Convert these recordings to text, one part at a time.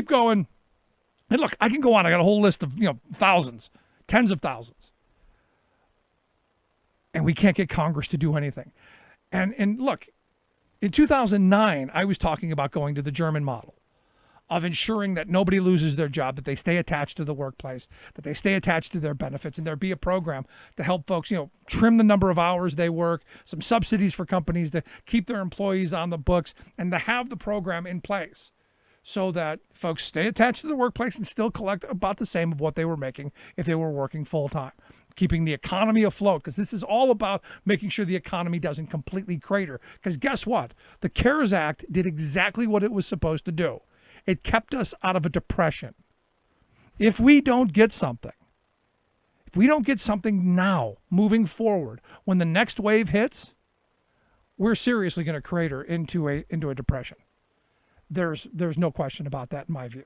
keep going. And look, I can go on. I got a whole list of, thousands, tens of thousands. And we can't get Congress to do anything. And look, in 2009, I was talking about going to the German model of ensuring that nobody loses their job, that they stay attached to the workplace, that they stay attached to their benefits, and there be a program to help folks, trim the number of hours they work, some subsidies for companies to keep their employees on the books, and to have the program in place so that folks stay attached to the workplace and still collect about the same of what they were making if they were working full-time. Keeping the economy afloat, because this is all about making sure the economy doesn't completely crater. Because guess what? The CARES Act did exactly what it was supposed to do. It kept us out of a depression. If we don't get something now, moving forward, when the next wave hits, we're seriously going to crater into a depression. There's no question about that in my view.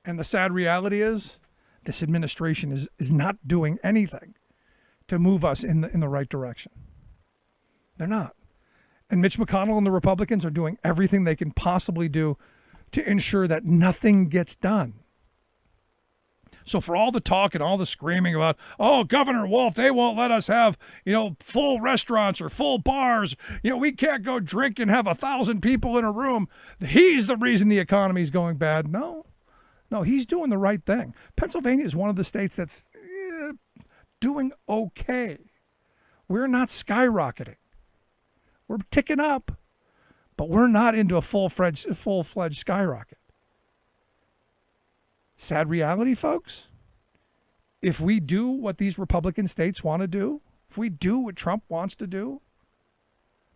And the sad reality is, this administration is not doing anything to move us in the right direction. They're not. And Mitch McConnell and the Republicans are doing everything they can possibly do to ensure that nothing gets done. So for all the talk and all the screaming about, oh, Governor Wolf, they won't let us have, full restaurants or full bars. We can't go drink and have 1,000 people in a room. He's the reason the economy is going bad. No, he's doing the right thing. Pennsylvania is one of the states that's doing okay. We're not skyrocketing. We're ticking up, but we're not into a full-fledged skyrocket. Sad reality, folks. If we do what these Republican states want to do, if we do what Trump wants to do,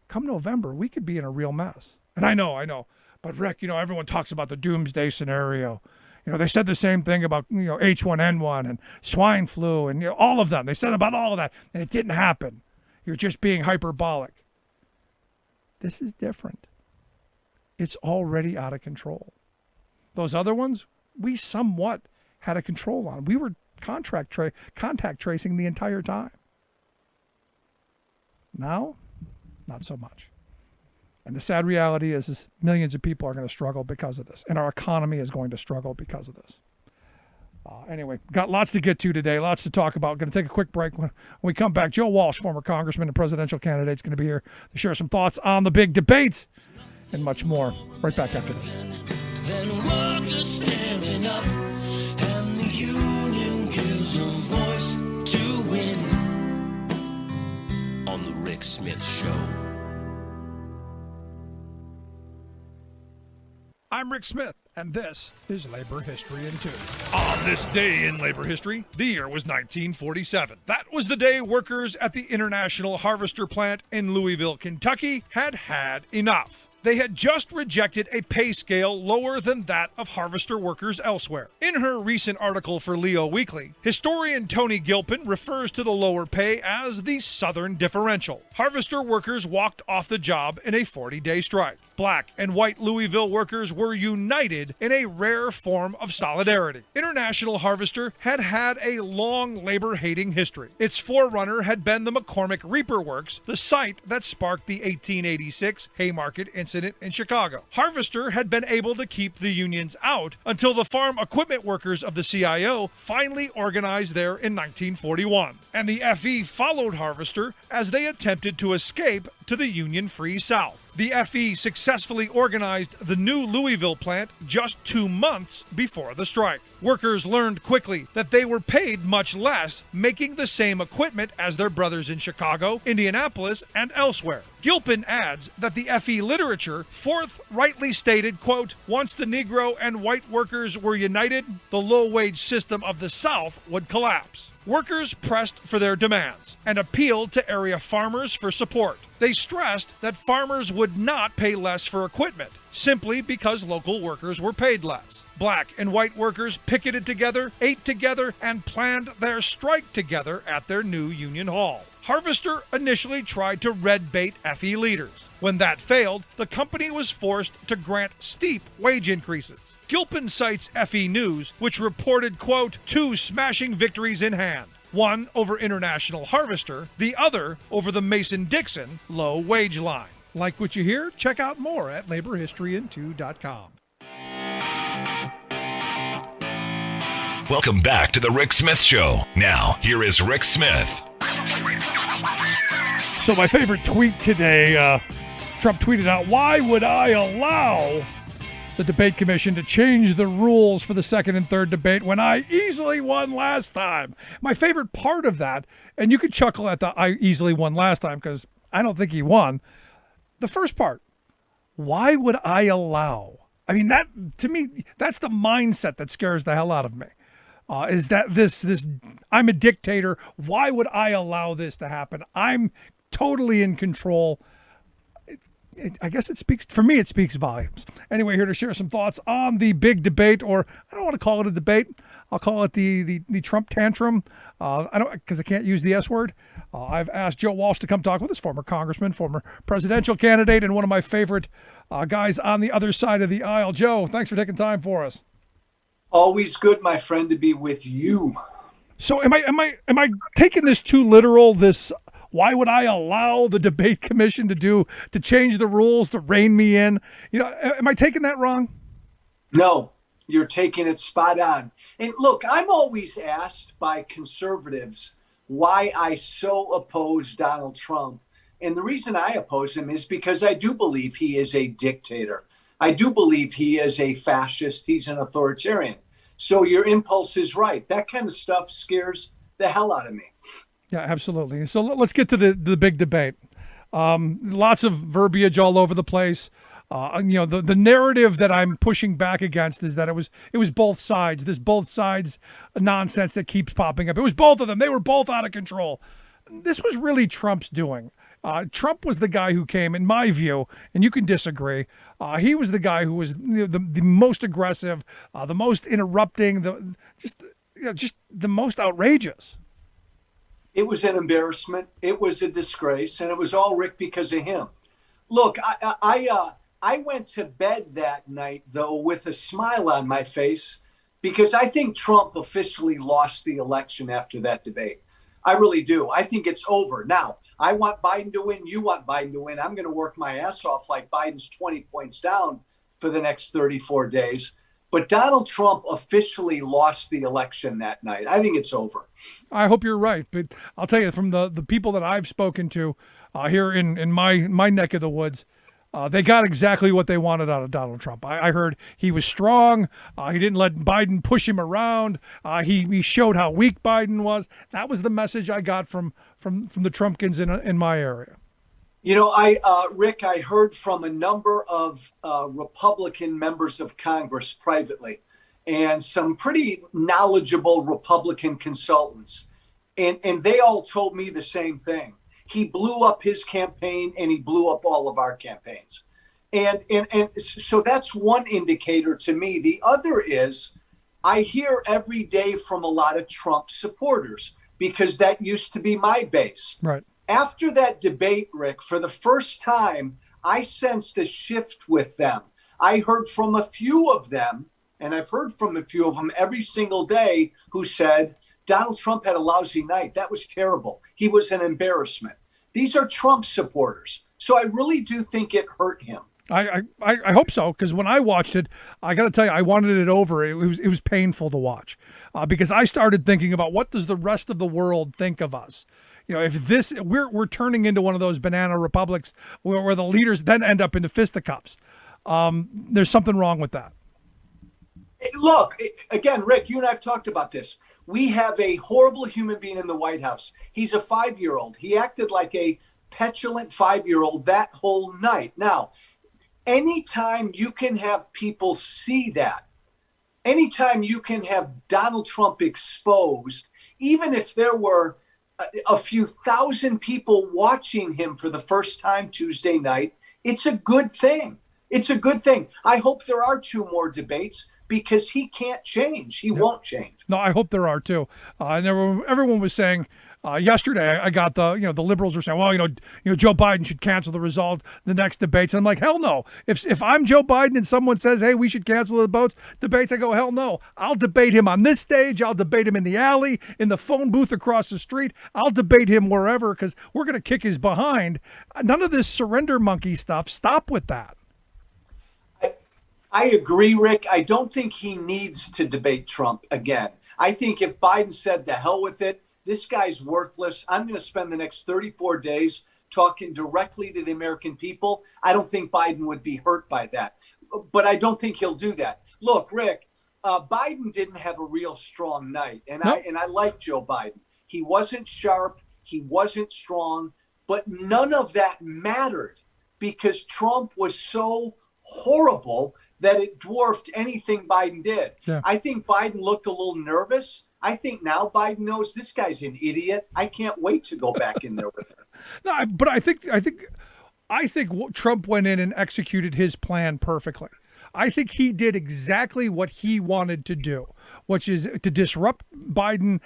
come November, we could be in a real mess. And I know. But Rick, everyone talks about the doomsday scenario. They said the same thing about, H1N1 and swine flu and all of them. They said about all of that, and it didn't happen. You're just being hyperbolic. This is different. It's already out of control. Those other ones, we somewhat had a control on. We were contact tracing the entire time. Now, not so much. And the sad reality is millions of people are going to struggle because of this. And our economy is going to struggle because of this. Anyway, got lots to get to today, lots to talk about. Going to take a quick break. When we come back, Joe Walsh, former congressman and presidential candidate, is going to be here to share some thoughts on the big debate and much more. Right back after this. Then workers standing up, and the union gives a voice to win. On the Rick Smith Show. I'm Rick Smith, and this is Labor History in 2. On this day in labor history, the year was 1947. That was the day workers at the International Harvester plant in Louisville, Kentucky had enough. They had just rejected a pay scale lower than that of harvester workers elsewhere. In her recent article for Leo Weekly, historian Tony Gilpin refers to the lower pay as the Southern Differential. Harvester workers walked off the job in a 40-day strike. Black and white Louisville workers were united in a rare form of solidarity. International Harvester had a long labor-hating history. Its forerunner had been the McCormick Reaper Works, the site that sparked the 1886 Haymarket incident in Chicago. Harvester had been able to keep the unions out until the farm equipment workers of the CIO finally organized there in 1941. And the FE followed Harvester as they attempted to escape to the union-free South. The FE successfully organized the new Louisville plant just 2 months before the strike. Workers learned quickly that they were paid much less making the same equipment as their brothers in Chicago, Indianapolis, and elsewhere. Gilpin adds that the FE literature forthrightly stated, quote, once the Negro and white workers were united, the low-wage system of the South would collapse. Workers pressed for their demands and appealed to area farmers for support. They stressed that farmers would not pay less for equipment, simply because local workers were paid less. Black and white workers picketed together, ate together, and planned their strike together at their new union hall. Harvester initially tried to red bait FE leaders. When that failed, the company was forced to grant steep wage increases. Gilpin cites FE News, which reported, quote, 2 smashing victories in hand. One over International Harvester, the other over the Mason-Dixon low wage line. Like what you hear? Check out more at laborhistoryin2.com. Welcome back to the Rick Smith Show. Now, here is Rick Smith. So my favorite tweet today, Trump tweeted out, "Why would I allow the debate commission to change the rules for the second and third debate when I easily won last time?" My favorite part of that, and you could chuckle at the "I easily won last time" because I don't think he won. The first part, why would I allow? I mean, that to me, that's the mindset that scares the hell out of me. Is that this I'm a dictator. Why would I allow this to happen? I'm totally in control. I guess it speaks volumes. Anyway, here to share some thoughts on the big debate, or I don't want to call it a debate. I'll call it the Trump tantrum. Because I can't use the S word. I've asked Joe Walsh to come talk with us, former congressman, former presidential candidate, and one of my favorite guys on the other side of the aisle. Joe, thanks for taking time for us. Always good, my friend, to be with you. So am I taking this too literal? This, why would I allow the debate commission to change the rules to rein me in? Am I taking that wrong? No, you're taking it spot on. And look, I'm always asked by conservatives why I so oppose Donald Trump. And the reason I oppose him is because I do believe he is a dictator. I do believe he is a fascist. He's an authoritarian. So your impulse is right. That kind of stuff scares the hell out of me. Yeah, absolutely. So let's get to the big debate. Lots of verbiage all over the place. The narrative that I'm pushing back against is that it was both sides. This both sides nonsense that keeps popping up. It was both of them. They were both out of control. This was really Trump's doing. Trump was the guy who came, in my view, and you can disagree. He was the guy who was the most aggressive, the most interrupting, just the most outrageous. It was an embarrassment. It was a disgrace, and it was all Rick because of him. Look, I went to bed that night though with a smile on my face because I think Trump officially lost the election after that debate. I really do. I think it's over. Now, I want Biden to win. You want Biden to win. I'm going to work my ass off like Biden's 20 points down for the next 34 days. But Donald Trump officially lost the election that night. I think it's over. I hope you're right. But I'll tell you, from the people that I've spoken to here in my neck of the woods, they got exactly what they wanted out of Donald Trump. I heard he was strong. He didn't let Biden push him around. He showed how weak Biden was. That was the message I got from the Trumpkins in my area. Rick, I heard from a number of Republican members of Congress privately and some pretty knowledgeable Republican consultants. And they all told me the same thing. He blew up his campaign and he blew up all of our campaigns. And so that's one indicator to me. The other is I hear every day from a lot of Trump supporters because that used to be my base. Right. After that debate, Rick, for the first time, I sensed a shift with them. I heard from a few of them, and I've heard from a few of them every single day, who said, Donald Trump had a lousy night. That was terrible. He was an embarrassment. These are Trump supporters. So I really do think it hurt him. I hope so, because when I watched it, I got to tell you, I wanted it over. It was painful to watch because I started thinking about what does the rest of the world think of us? If we're turning into one of those banana republics where the leaders then end up into fisticuffs. There's something wrong with that. Look, again, Rick, you and I have talked about this. We have a horrible human being in the White House. He's a 5-year-old. He acted like a petulant 5-year-old that whole night. Now, anytime you can have people see that, anytime you can have Donald Trump exposed, even if there were a few thousand people watching him for the first time Tuesday night, it's a good thing. It's a good thing. I hope there are 2 more debates because he can't change. He won't change. No, I hope there are too. And everyone was saying yesterday, I got the liberals are saying, well, Joe Biden should cancel the result the next debates. And I'm like, hell no. If I'm Joe Biden and someone says, hey, we should cancel the debates, I go, hell no. I'll debate him on this stage. I'll debate him in the alley, in the phone booth across the street. I'll debate him wherever because we're going to kick his behind. None of this surrender monkey stuff. Stop with that. I agree, Rick. I don't think he needs to debate Trump again. I think if Biden said the hell with it, this guy's worthless, I'm going to spend the next 34 days talking directly to the American people, I don't think Biden would be hurt by that. But I don't think he'll do that. Look, Rick, Biden didn't have a real strong night. And I like Joe Biden. He wasn't sharp. He wasn't strong. But none of that mattered because Trump was so horrible that it dwarfed anything Biden did. Yeah. I think Biden looked a little nervous. I think now Biden knows this guy's an idiot. I can't wait to go back in there with him. No, but I think Trump went in and executed his plan perfectly. I think he did exactly what he wanted to do, which is to disrupt Biden.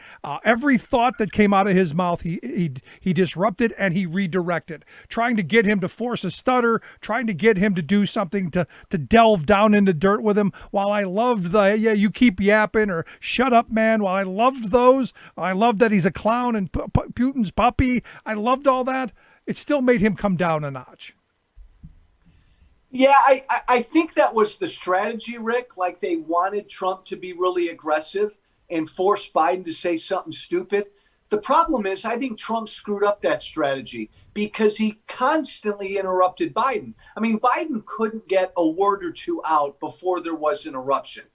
Every thought that came out of his mouth, he disrupted and he redirected, trying to get him to force a stutter, trying to get him to do something to delve down into dirt with him. While I loved you keep yapping or shut up, man. While I loved those, I loved that he's a clown and Putin's puppy. I loved all that. It still made him come down a notch. Yeah, I think that was the strategy, Rick. Like they wanted Trump to be really aggressive and force Biden to say something stupid. The problem is I think Trump screwed up that strategy because he constantly interrupted Biden. I mean, Biden couldn't get a word or two out before there was an eruption.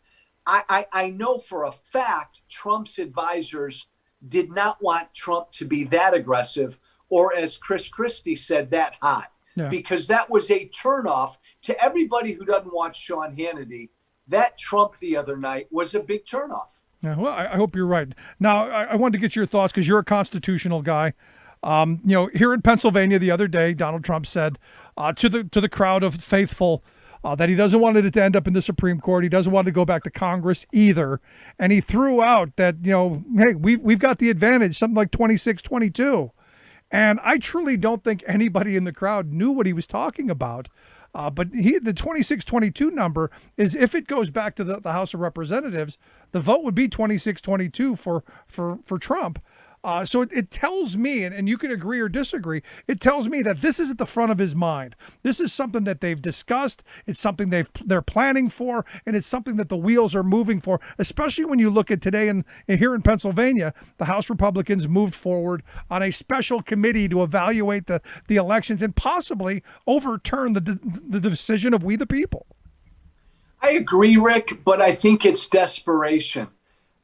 I know for a fact Trump's advisors did not want Trump to be that aggressive or, as Chris Christie said, that hot. Yeah. Because that was a turnoff to everybody who doesn't watch Sean Hannity. That Trump the other night was a big turnoff. Yeah, well, I hope you're right. Now, I wanted to get your thoughts because you're a constitutional guy. Here in Pennsylvania the other day, Donald Trump said to the crowd of faithful that he doesn't want it to end up in the Supreme Court. He doesn't want to go back to Congress either. And he threw out that, hey, we've got the advantage, something like 26-22. And I truly don't think anybody in the crowd knew what he was talking about. But the 26-22 number is if it goes back to the House of Representatives, the vote would be 26-22 for Trump. So it tells me, and you can agree or disagree, it tells me that this is at the front of his mind. This is something that they've discussed. It's something they're planning for, and it's something that the wheels are moving for, especially when you look at today and here in Pennsylvania, the House Republicans moved forward on a special committee to evaluate the elections and possibly overturn the decision of we the people. I agree, Rick, but I think it's desperation.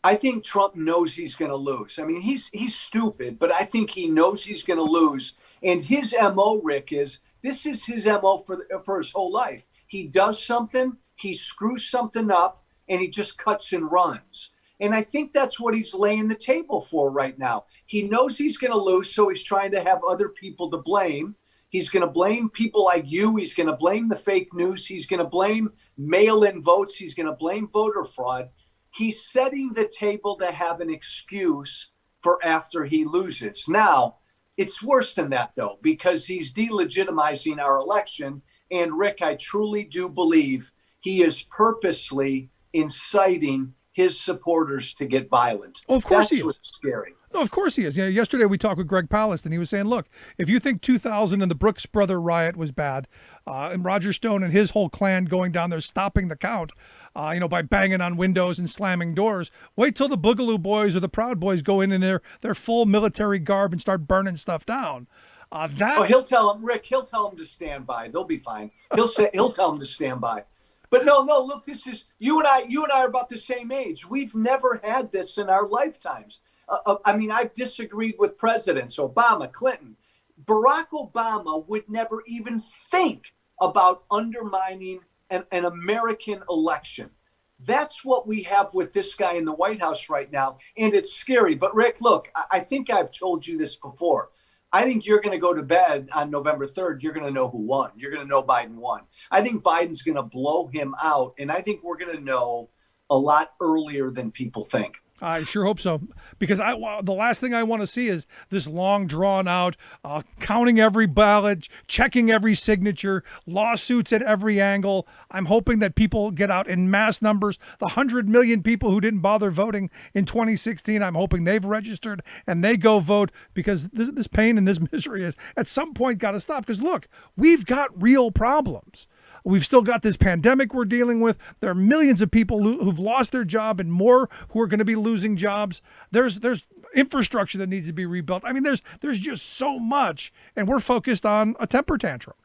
I think Trump knows he's going to lose. I mean, he's stupid, but I think he knows he's going to lose. And his MO, Rick, this is his MO for his whole life. He does something, he screws something up, and he just cuts and runs. And I think that's what he's laying the table for right now. He knows he's going to lose, so he's trying to have other people to blame. He's going to blame people like you. He's going to blame the fake news. He's going to blame mail-in votes. He's going to blame voter fraud. He's setting the table to have an excuse for after he loses. Now, it's worse than that, though, because he's delegitimizing our election. And, Rick, I truly do believe he is purposely inciting his supporters to get violent. Oh, of course he is. That's what's scary. No, of course he is. Yesterday we talked with Greg Palast, and he was saying, look, if you think 2000 and the Brooks Brother riot was bad, and Roger Stone and his whole clan going down there stopping the count, by banging on windows and slamming doors, wait till the Boogaloo Boys or the Proud Boys go in their full military garb and start burning stuff down. He'll tell them, Rick, he'll tell them to stand by. They'll be fine. He'll tell them to stand by. But no, look, this is, you and I are about the same age. We've never had this in our lifetimes. I've disagreed with presidents, Obama, Clinton. Barack Obama would never even think about undermining an American election. That's what we have with this guy in the White House right now, and it's scary. But, Rick, look, I think I've told you this before. I think you're going to go to bed on November 3rd. You're going to know who won. You're going to know Biden won. I think Biden's going to blow him out, and I think we're going to know a lot earlier than people think. I sure hope so, because the last thing I want to see is this long, drawn-out, counting every ballot, checking every signature, lawsuits at every angle. I'm hoping that people get out in mass numbers. The 100 million people who didn't bother voting in 2016, I'm hoping they've registered and they go vote, because this pain and this misery is at some point got to stop. Because, look, we've got real problems. We've still got this pandemic we're dealing with. There are millions of people who've lost their job and more who are going to be losing jobs. There's infrastructure that needs to be rebuilt. I mean, there's just so much, and we're focused on a temper tantrum.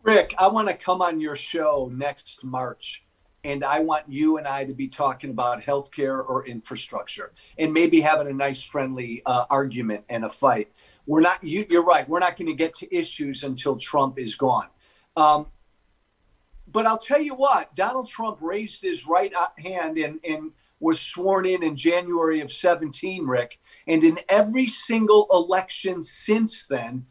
Rick, I want to come on your show next March, and I want you and I to be talking about healthcare or infrastructure, and maybe having a nice, friendly argument and a fight. We're not. You're right. We're not going to get to issues until Trump is gone. But I'll tell you what. Donald Trump raised his right hand and was sworn in January of 2017, Rick. And in every single election since then,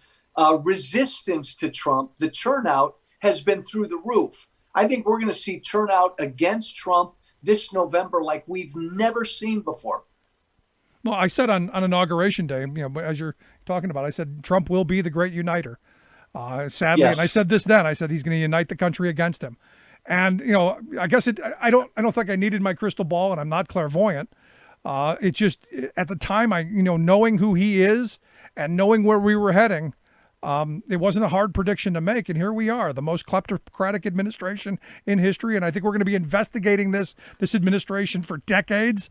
resistance to Trump, the turnout has been through the roof. I think we're going to see turnout against Trump this November like we've never seen before. Well, I said on Inauguration Day, as you're talking about, I said Trump will be the great uniter. Sadly, yes. And I said this then. I said he's going to unite the country against him. And I guess I don't think I needed my crystal ball, and I'm not clairvoyant. It just at the time, knowing who he is and knowing where we were heading, it wasn't a hard prediction to make. And here we are, the most kleptocratic administration in history. And I think we're going to be investigating this administration for decades.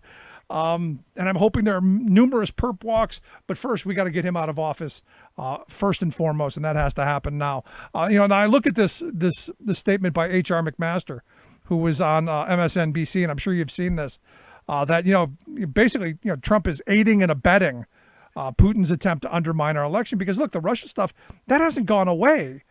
And I'm hoping there are numerous perp walks, but first we got to get him out of office, first and foremost, and that has to happen now. And I look at this statement by H.R. McMaster, who was on MSNBC, and I'm sure you've seen this, that basically Trump is aiding and abetting Putin's attempt to undermine our election because look, the Russia stuff that hasn't gone away.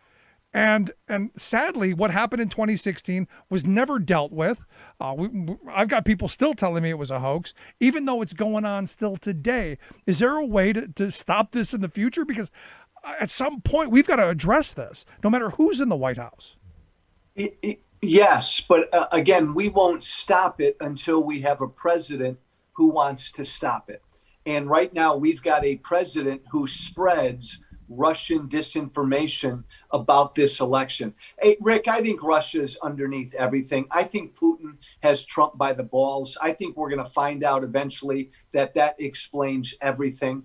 And sadly, what happened in 2016 was never dealt with. I've got people still telling me it was a hoax, even though it's going on still today. Is there a way to stop this in the future? Because at some point, we've got to address this, no matter who's in the White House. Yes, but again, we won't stop it until we have a president who wants to stop it. And right now, we've got a president who spreads Russian disinformation about this election. Hey, Rick, I think Russia's underneath everything. I think Putin has Trump by the balls. I think we're going to find out eventually that explains everything.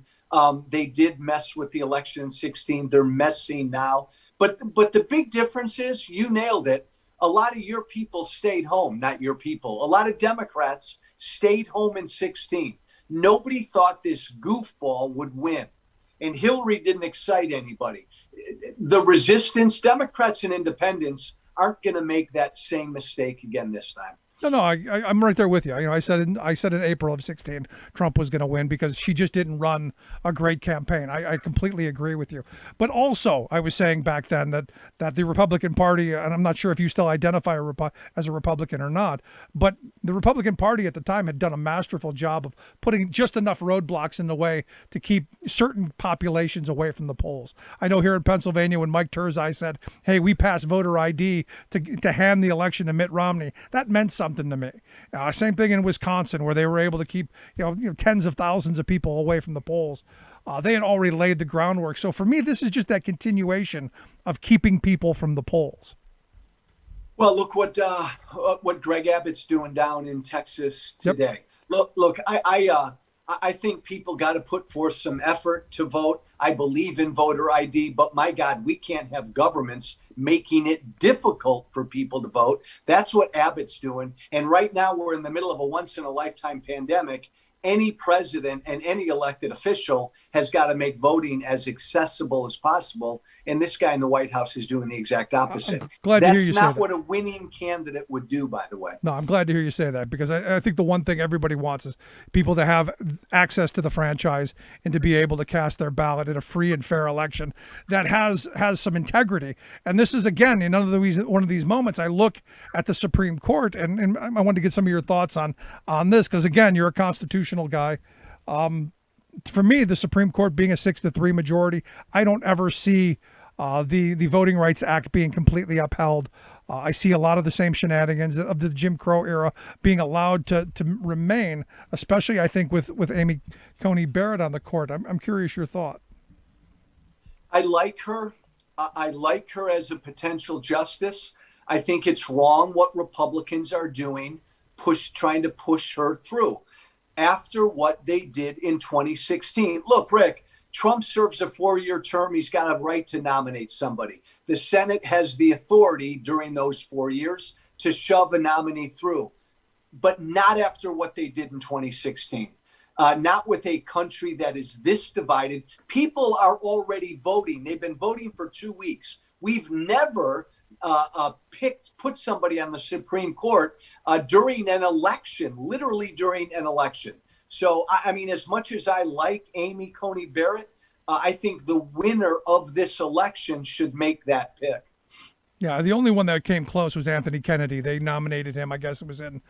They did mess with the election in 2016. They're messing now. But the big difference is, you nailed it, a lot of your people stayed home, not your people. A lot of Democrats stayed home in 2016. Nobody thought this goofball would win. And Hillary didn't excite anybody. The resistance, Democrats and independents aren't going to make that same mistake again this time. No, I'm right there with you. I said in April of 2016, Trump was going to win because she just didn't run a great campaign. I completely agree with you. But also, I was saying back then that the Republican Party, and I'm not sure if you still identify as a Republican or not, but the Republican Party at the time had done a masterful job of putting just enough roadblocks in the way to keep certain populations away from the polls. I know here in Pennsylvania, when Mike Turzai said, "Hey, we passed voter ID to hand the election to Mitt Romney," that meant something to me. Same thing in Wisconsin, where they were able to keep tens of thousands of people away from the polls. They had already laid the groundwork. So for me, this is just that continuation of keeping people from the polls. Well, look what Greg Abbott's doing down in Texas today. Yep. Look, I think people got to put forth some effort to vote. I believe in voter ID, but my God, we can't have governments making it difficult for people to vote. That's what Abbott's doing. And right now we're in the middle of a once-in-a-lifetime pandemic. Any president and any elected official has got to make voting as accessible as possible. And this guy in the White House is doing the exact opposite. That's not what a winning candidate would do, by the way. No, I'm glad to hear you say that, because I think the one thing everybody wants is people to have access to the franchise and to be able to cast their ballot in a free and fair election that has some integrity. And this is, again, one of these moments I look at the Supreme Court, and I wanted to get some of your thoughts on this, because, again, you're a constitutional guy. For me, the Supreme Court being a 6-3 majority, I don't ever see the Voting Rights Act being completely upheld. I see a lot of the same shenanigans of the Jim Crow era being allowed to remain, especially, I think, with Amy Coney Barrett on the court. I'm curious your thought. I like her. I like her as a potential justice. I think it's wrong what Republicans are doing, trying to push her through after what they did in 2016. Look, Rick, Trump serves a 4-year term. He's got a right to nominate somebody. The Senate has the authority during those 4 years to shove a nominee through, but not after what they did in 2016. Not with a country that is this divided. People are already voting. They've been voting for 2 weeks. We've never put somebody on the Supreme Court during an election, literally during an election. So, I mean, as much as I like Amy Coney Barrett, I think the winner of this election should make that pick. Yeah, the only one that came close was Anthony Kennedy. They nominated him, I guess it was in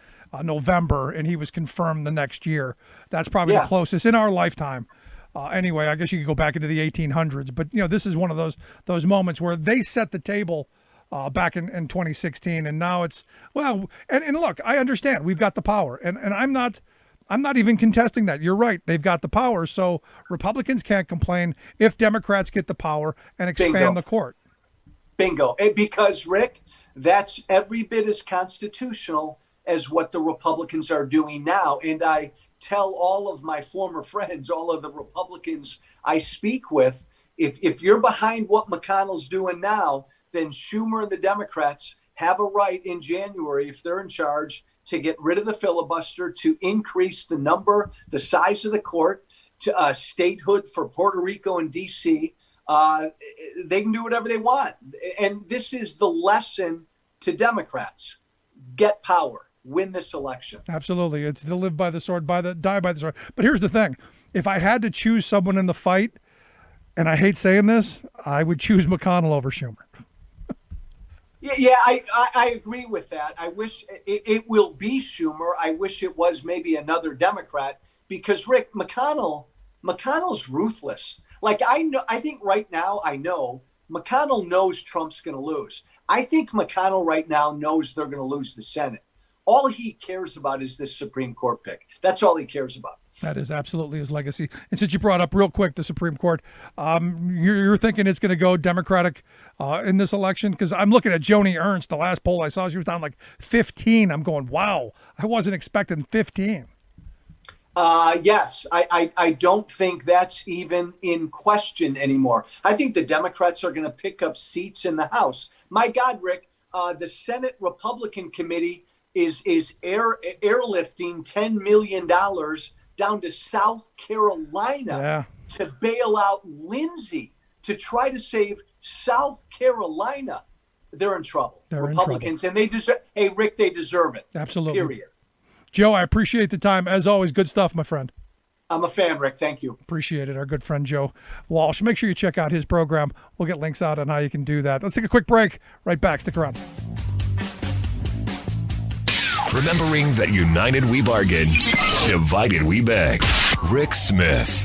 November, and he was confirmed the next year. That's probably the closest in our lifetime. Anyway, I guess you could go back into the 1800s. But, this is one of those moments where they set the table back in 2016, and now it's, well, and look, I understand. We've got the power, and I'm not even contesting that. You're right. They've got the power, so Republicans can't complain if Democrats get the power and expand the court. Bingo. Because, Rick, that's every bit as constitutional as what the Republicans are doing now. And I tell all of my former friends, all of the Republicans I speak with, if you're behind what McConnell's doing now, then Schumer and the Democrats have a right in January, if they're in charge, to get rid of the filibuster, to increase the size of the court, to statehood for Puerto Rico and D.C., they can do whatever they want. And this is the lesson to Democrats. Get power. Win this election. Absolutely. It's to live by the sword, die by the sword. But here's the thing. If I had to choose someone in the fight, and I hate saying this, I would choose McConnell over Schumer. Yeah, I agree with that. I wish it will be Schumer. I wish it was maybe another Democrat, because, Rick, McConnell's ruthless. Like, I think right now, McConnell knows Trump's going to lose. I think McConnell right now knows they're going to lose the Senate. All he cares about is this Supreme Court pick. That's all he cares about. That is absolutely his legacy. And since you brought up real quick the Supreme Court, you're thinking it's going to go Democratic in this election? Because I'm looking at Joni Ernst. The last poll I saw, she was down like 15. I'm going, wow, I wasn't expecting 15. Yes, I don't think that's even in question anymore. I think the Democrats are going to pick up seats in the House. My God, Rick, the Senate Republican Committee is airlifting $10 million down to South Carolina to bail out Lindsay, to try to save South Carolina. They're in trouble. Republicans, and they deserve. Hey, Rick, they deserve it. Absolutely. Period. Joe, I appreciate the time. As always, good stuff, my friend. I'm a fan, Rick. Thank you. Appreciate it. Our good friend Joe Walsh. Make sure you check out his program. We'll get links out on how you can do that. Let's take a quick break. Right back. Stick around. Remembering that united we bargain, divided we beg. Rick Smith.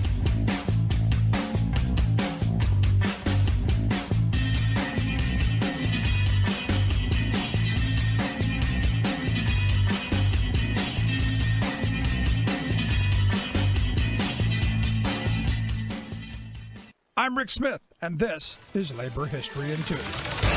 I'm Rick Smith, and this is Labor History in 2.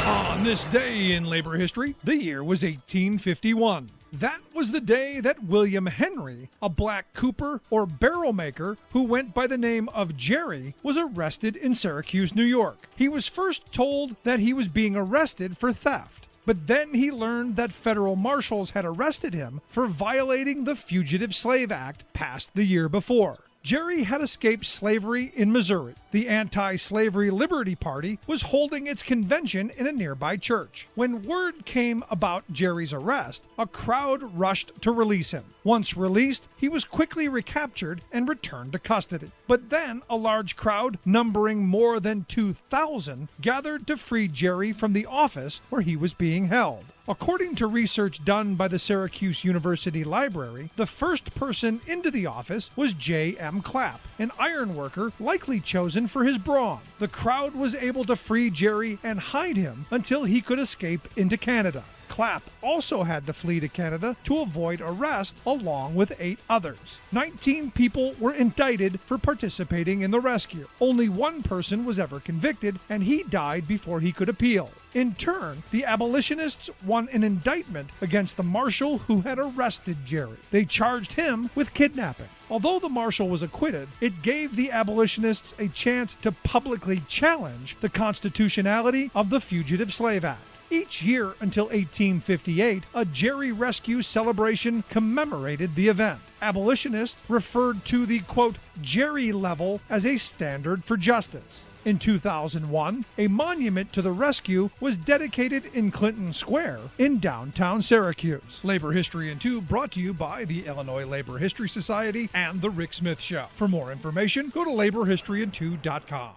On this day in labor history, the year was 1851. That was the day that William Henry, a black cooper or barrel maker who went by the name of Jerry, was arrested in Syracuse, New York. He was first told that he was being arrested for theft, but then he learned that federal marshals had arrested him for violating the Fugitive Slave Act passed the year before. Jerry had escaped slavery in Missouri. The anti-slavery Liberty Party was holding its convention in a nearby church. When word came about Jerry's arrest, a crowd rushed to release him. Once released, he was quickly recaptured and returned to custody. But then a large crowd, numbering more than 2,000, gathered to free Jerry from the office where he was being held. According to research done by the Syracuse University Library, the first person into the office was J.M. Clapp, an ironworker likely chosen for his brawn. The crowd was able to free Jerry and hide him until he could escape into Canada. Clapp also had to flee to Canada to avoid arrest along with 8 others. 19 people were indicted for participating in the rescue. Only one person was ever convicted, and he died before he could appeal. In turn, the abolitionists won an indictment against the marshal who had arrested Jerry. They charged him with kidnapping. Although the marshal was acquitted, it gave the abolitionists a chance to publicly challenge the constitutionality of the Fugitive Slave Act. Each year until 1858, a Jerry Rescue celebration commemorated the event. Abolitionists referred to the, quote, Jerry level as a standard for justice. In 2001, a monument to the rescue was dedicated in Clinton Square in downtown Syracuse. Labor History in 2 brought to you by the Illinois Labor History Society and The Rick Smith Show. For more information, go to laborhistoryin2.com.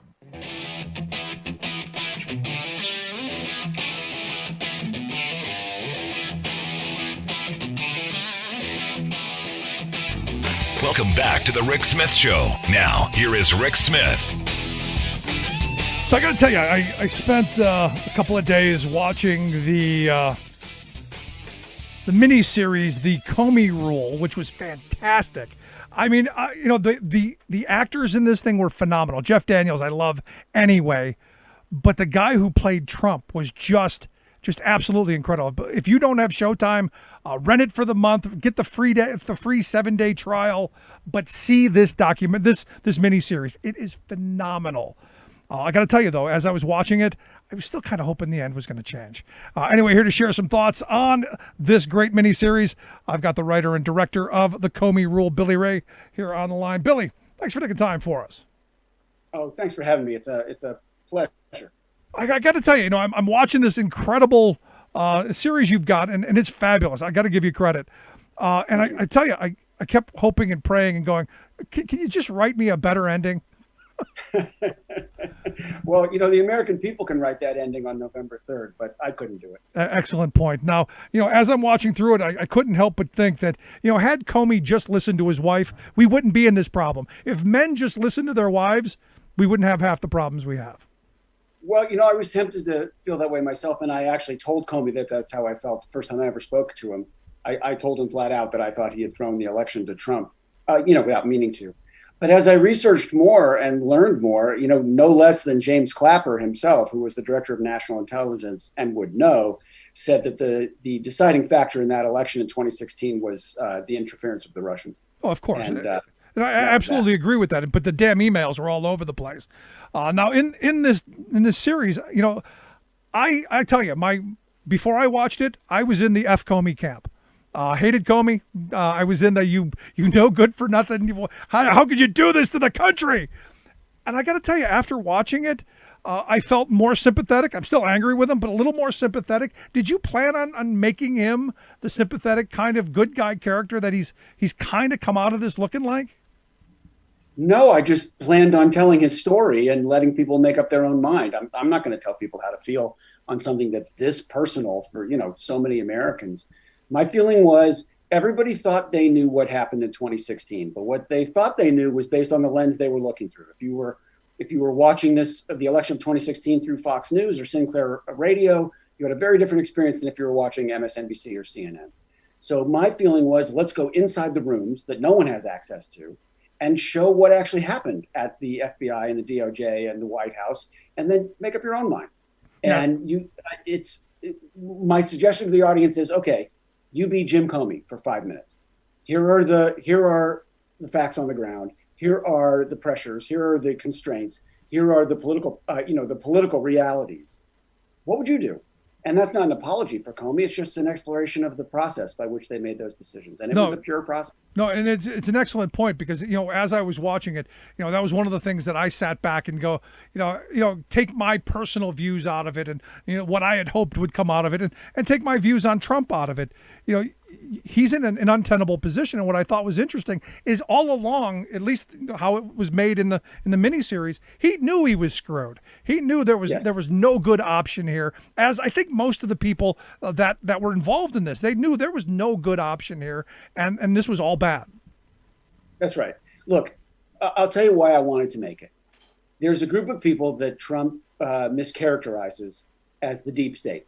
Welcome back to the Rick Smith Show. Now, here is Rick Smith. So I got to tell you, I spent a couple of days watching the mini-series, The Comey Rule, which was fantastic. I mean, the actors in this thing were phenomenal. Jeff Daniels, I love anyway, but the guy who played Trump was just absolutely incredible. But if you don't have Showtime, rent it for the month, get the free 7-day trial, but see this document, this miniseries. It is phenomenal. I got to tell you though, as I was watching it, I was still kind of hoping the end was going to change. Anyway, here to share some thoughts on this great miniseries, I've got the writer and director of The Comey Rule, Billy Ray, here on the line. Billy, thanks for taking time for us. Oh, thanks for having me. It's a pleasure. I got to tell you, I'm watching this incredible series you've got, and it's fabulous. I got to give you credit. And I tell you, I kept hoping and praying and going, can you just write me a better ending? Well, the American people can write that ending on November 3rd, but I couldn't do it. Excellent point. Now, as I'm watching through it, I couldn't help but think that, had Comey just listened to his wife, we wouldn't be in this problem. If men just listened to their wives, we wouldn't have half the problems we have. Well, I was tempted to feel that way myself, and I actually told Comey that that's how I felt the first time I ever spoke to him. I told him flat out that I thought he had thrown the election to Trump, without meaning to. But as I researched more and learned more, no less than James Clapper himself, who was the director of national intelligence and would know, said that the deciding factor in that election in 2016 was the interference of the Russians. Oh, of course. And I absolutely agree with that. But the damn emails were all over the place. Now, in this series, I tell you, before I watched it, I was in the F Comey camp. Hated Comey. I was in the you no good for nothing. How could you do this to the country? And I got to tell you, after watching it, I felt more sympathetic. I'm still angry with him, but a little more sympathetic. Did you plan on making him the sympathetic kind of good guy character that he's kind of come out of this looking like? No, I just planned on telling his story and letting people make up their own mind. I'm not going to tell people how to feel on something that's this personal for, so many Americans. My feeling was everybody thought they knew what happened in 2016, but what they thought they knew was based on the lens they were looking through. If you were watching the election of 2016 through Fox News or Sinclair Radio, you had a very different experience than if you were watching MSNBC or CNN. So my feeling was, let's go inside the rooms that no one has access to and show what actually happened at the FBI and the DOJ and the White House, and then make up your own mind. Yeah. And my suggestion to the audience is, okay, you be Jim Comey for 5 minutes. Here are the facts on the ground. Here are the pressures. Here are the constraints. Here are the political realities. What would you do? And that's not an apology for Comey. It's just an exploration of the process by which they made those decisions. And it was a pure process. No, and it's an excellent point because, as I was watching it, that was one of the things that I sat back and go, take my personal views out of it and, what I had hoped would come out of it and take my views on Trump out of it. He's in an untenable position. And what I thought was interesting is all along, at least how it was made in the miniseries, he knew he was screwed. He knew there was no good option here. As I think most of the people that were involved in this, they knew there was no good option here, and this was all bad. That's right. Look, I'll tell you why I wanted to make it. There's a group of people that Trump mischaracterizes as the deep state.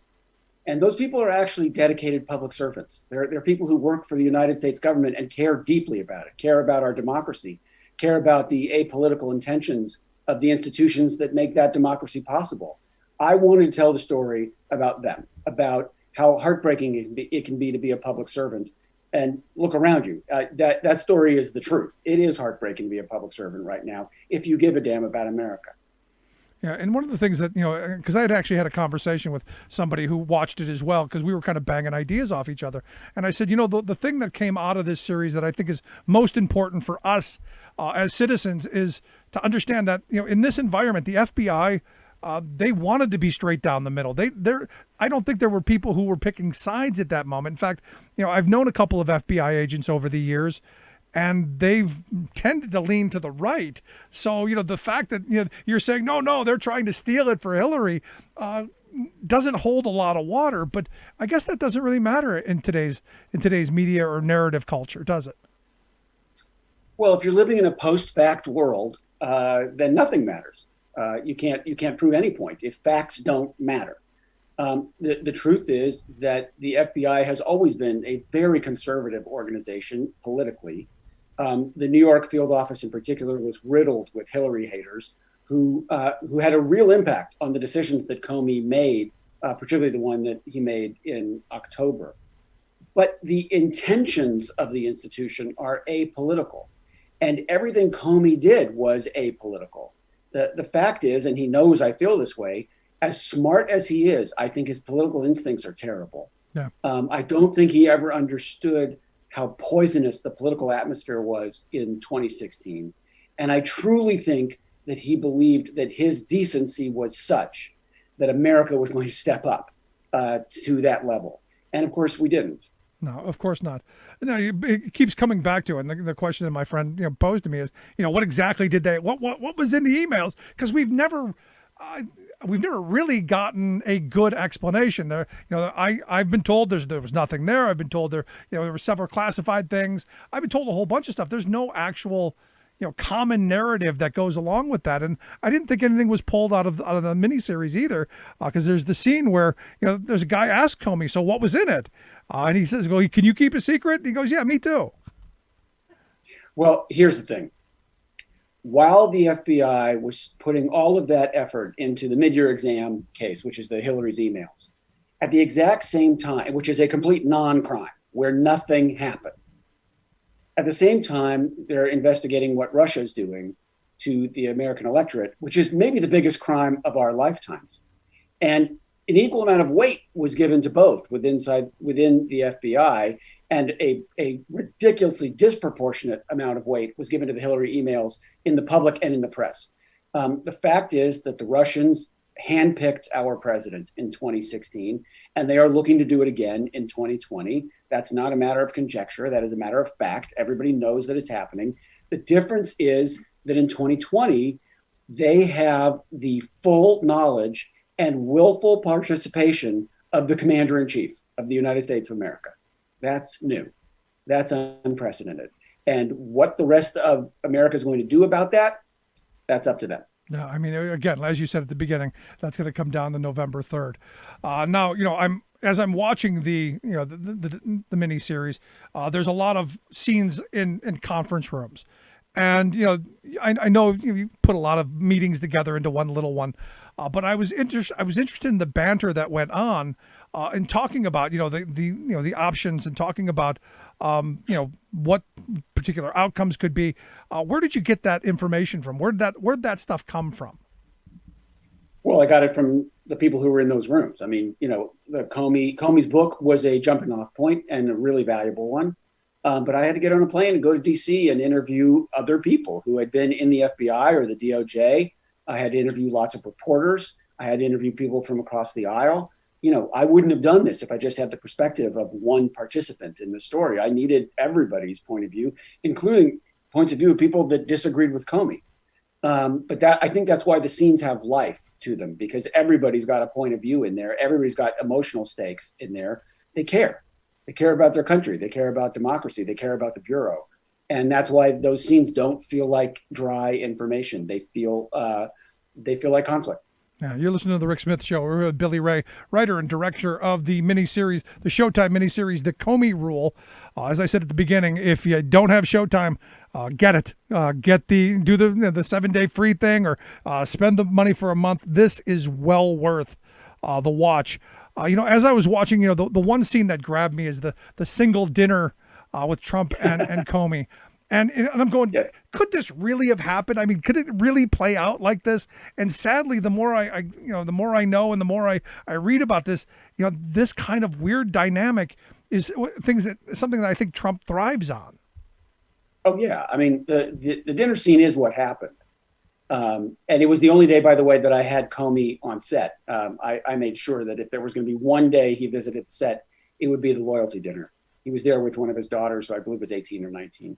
And those people are actually dedicated public servants. They're people who work for the United States government and care deeply about it, care about our democracy, care about the apolitical intentions of the institutions that make that democracy possible. I wanted to tell the story about them, about how heartbreaking it can be to be a public servant. And look around you. That story is the truth. It is heartbreaking to be a public servant right now if you give a damn about America. Yeah, and one of the things that, because I had actually had a conversation with somebody who watched it as well, because we were kind of banging ideas off each other. And I said, the thing that came out of this series that I think is most important for us as citizens is to understand that, in this environment, the FBI, they wanted to be straight down the middle. I don't think there were people who were picking sides at that moment. In fact, I've known a couple of FBI agents over the years, and they've tended to lean to the right. So, the fact that you're saying, no, they're trying to steal it for Hillary doesn't hold a lot of water. But I guess that doesn't really matter in today's media or narrative culture, does it? Well, if you're living in a post-fact world, then nothing matters. You can't prove any point if facts don't matter. The truth is that the FBI has always been a very conservative organization politically. The New York field office in particular was riddled with Hillary haters who had a real impact on the decisions that Comey made, particularly the one that he made in October. But the intentions of the institution are apolitical, and everything Comey did was apolitical. The fact is, and he knows I feel this way, as smart as he is, I think his political instincts are terrible. Yeah. I don't think he ever understood how poisonous the political atmosphere was in 2016. And I truly think that he believed that his decency was such that America was going to step up to that level. And of course, we didn't. No, of course not. No, it keeps coming back to it. And the question that my friend posed to me is, what exactly did they? What was in the emails? Because we've never really gotten a good explanation. There, I've been told there was nothing there. I've been told there were several classified things. I've been told a whole bunch of stuff. There's no actual common narrative that goes along with that. And I didn't think anything was pulled out of the miniseries either, because there's the scene where there's a guy asked Comey, so what was in it? And he says, "Well, can you keep a secret?" And he goes, "Yeah, me too." Well, here's the thing. While the FBI was putting all of that effort into the mid-year exam case, which is the Hillary's emails, at the exact same time, which is a complete non-crime where nothing happened, at the same time, they're investigating what Russia's doing to the American electorate, which is maybe the biggest crime of our lifetimes. And an equal amount of weight was given to both within the FBI, and a ridiculously disproportionate amount of weight was given to the Hillary emails in the public and in the press. The fact is that the Russians handpicked our president in 2016, and they are looking to do it again in 2020. That's not a matter of conjecture. That is a matter of fact. Everybody knows that it's happening. The difference is that in 2020, they have the full knowledge and willful participation of the commander-in-chief of the United States of America. That's new. That's unprecedented. And what the rest of America is going to do about that, that's up to them. No, I mean, again, as you said at the beginning, that's going to come down to November 3rd. Now, as I'm watching the mini series, there's a lot of scenes in conference rooms, and I know you put a lot of meetings together into one little one, but I was interested in the banter that went on in talking about the options and talking about what particular outcomes could be. Where did you get that information from? Where'd that stuff come from? Well, I got it from the people who were in those rooms. I mean, the Comey's book was a jumping off point and a really valuable one. But I had to get on a plane and go to DC and interview other people who had been in the FBI or the DOJ. I had to interview lots of reporters. I had to interview people from across the aisle. I wouldn't have done this if I just had the perspective of one participant in the story. I needed everybody's point of view, including points of view of people that disagreed with Comey. But I think that's why the scenes have life to them, because everybody's got a point of view in there. Everybody's got emotional stakes in there. They care. They care about their country. They care about democracy. They care about the Bureau. And that's why those scenes don't feel like dry information. They feel like conflict. Yeah, you're listening to The Rick Smith Show. We're with Billy Ray, writer and director of the miniseries, the Showtime miniseries, The Comey Rule. As I said at the beginning, if you don't have Showtime, get it, do the 7-day free thing, or spend the money for a month. This is well worth the watch. As I was watching, the one scene that grabbed me is the single dinner with Trump and Comey. And I'm going, Yes. could this really have happened? I mean, could it really play out like this? And sadly, the more the more I know and the more I read about this, this kind of weird dynamic is something that I think Trump thrives on. Oh yeah, I mean the dinner scene is what happened, and it was the only day, by the way, that I had Comey on set. I made sure that if there was going to be one day he visited the set, it would be the loyalty dinner. He was there with one of his daughters, who I believe was 18 or 19.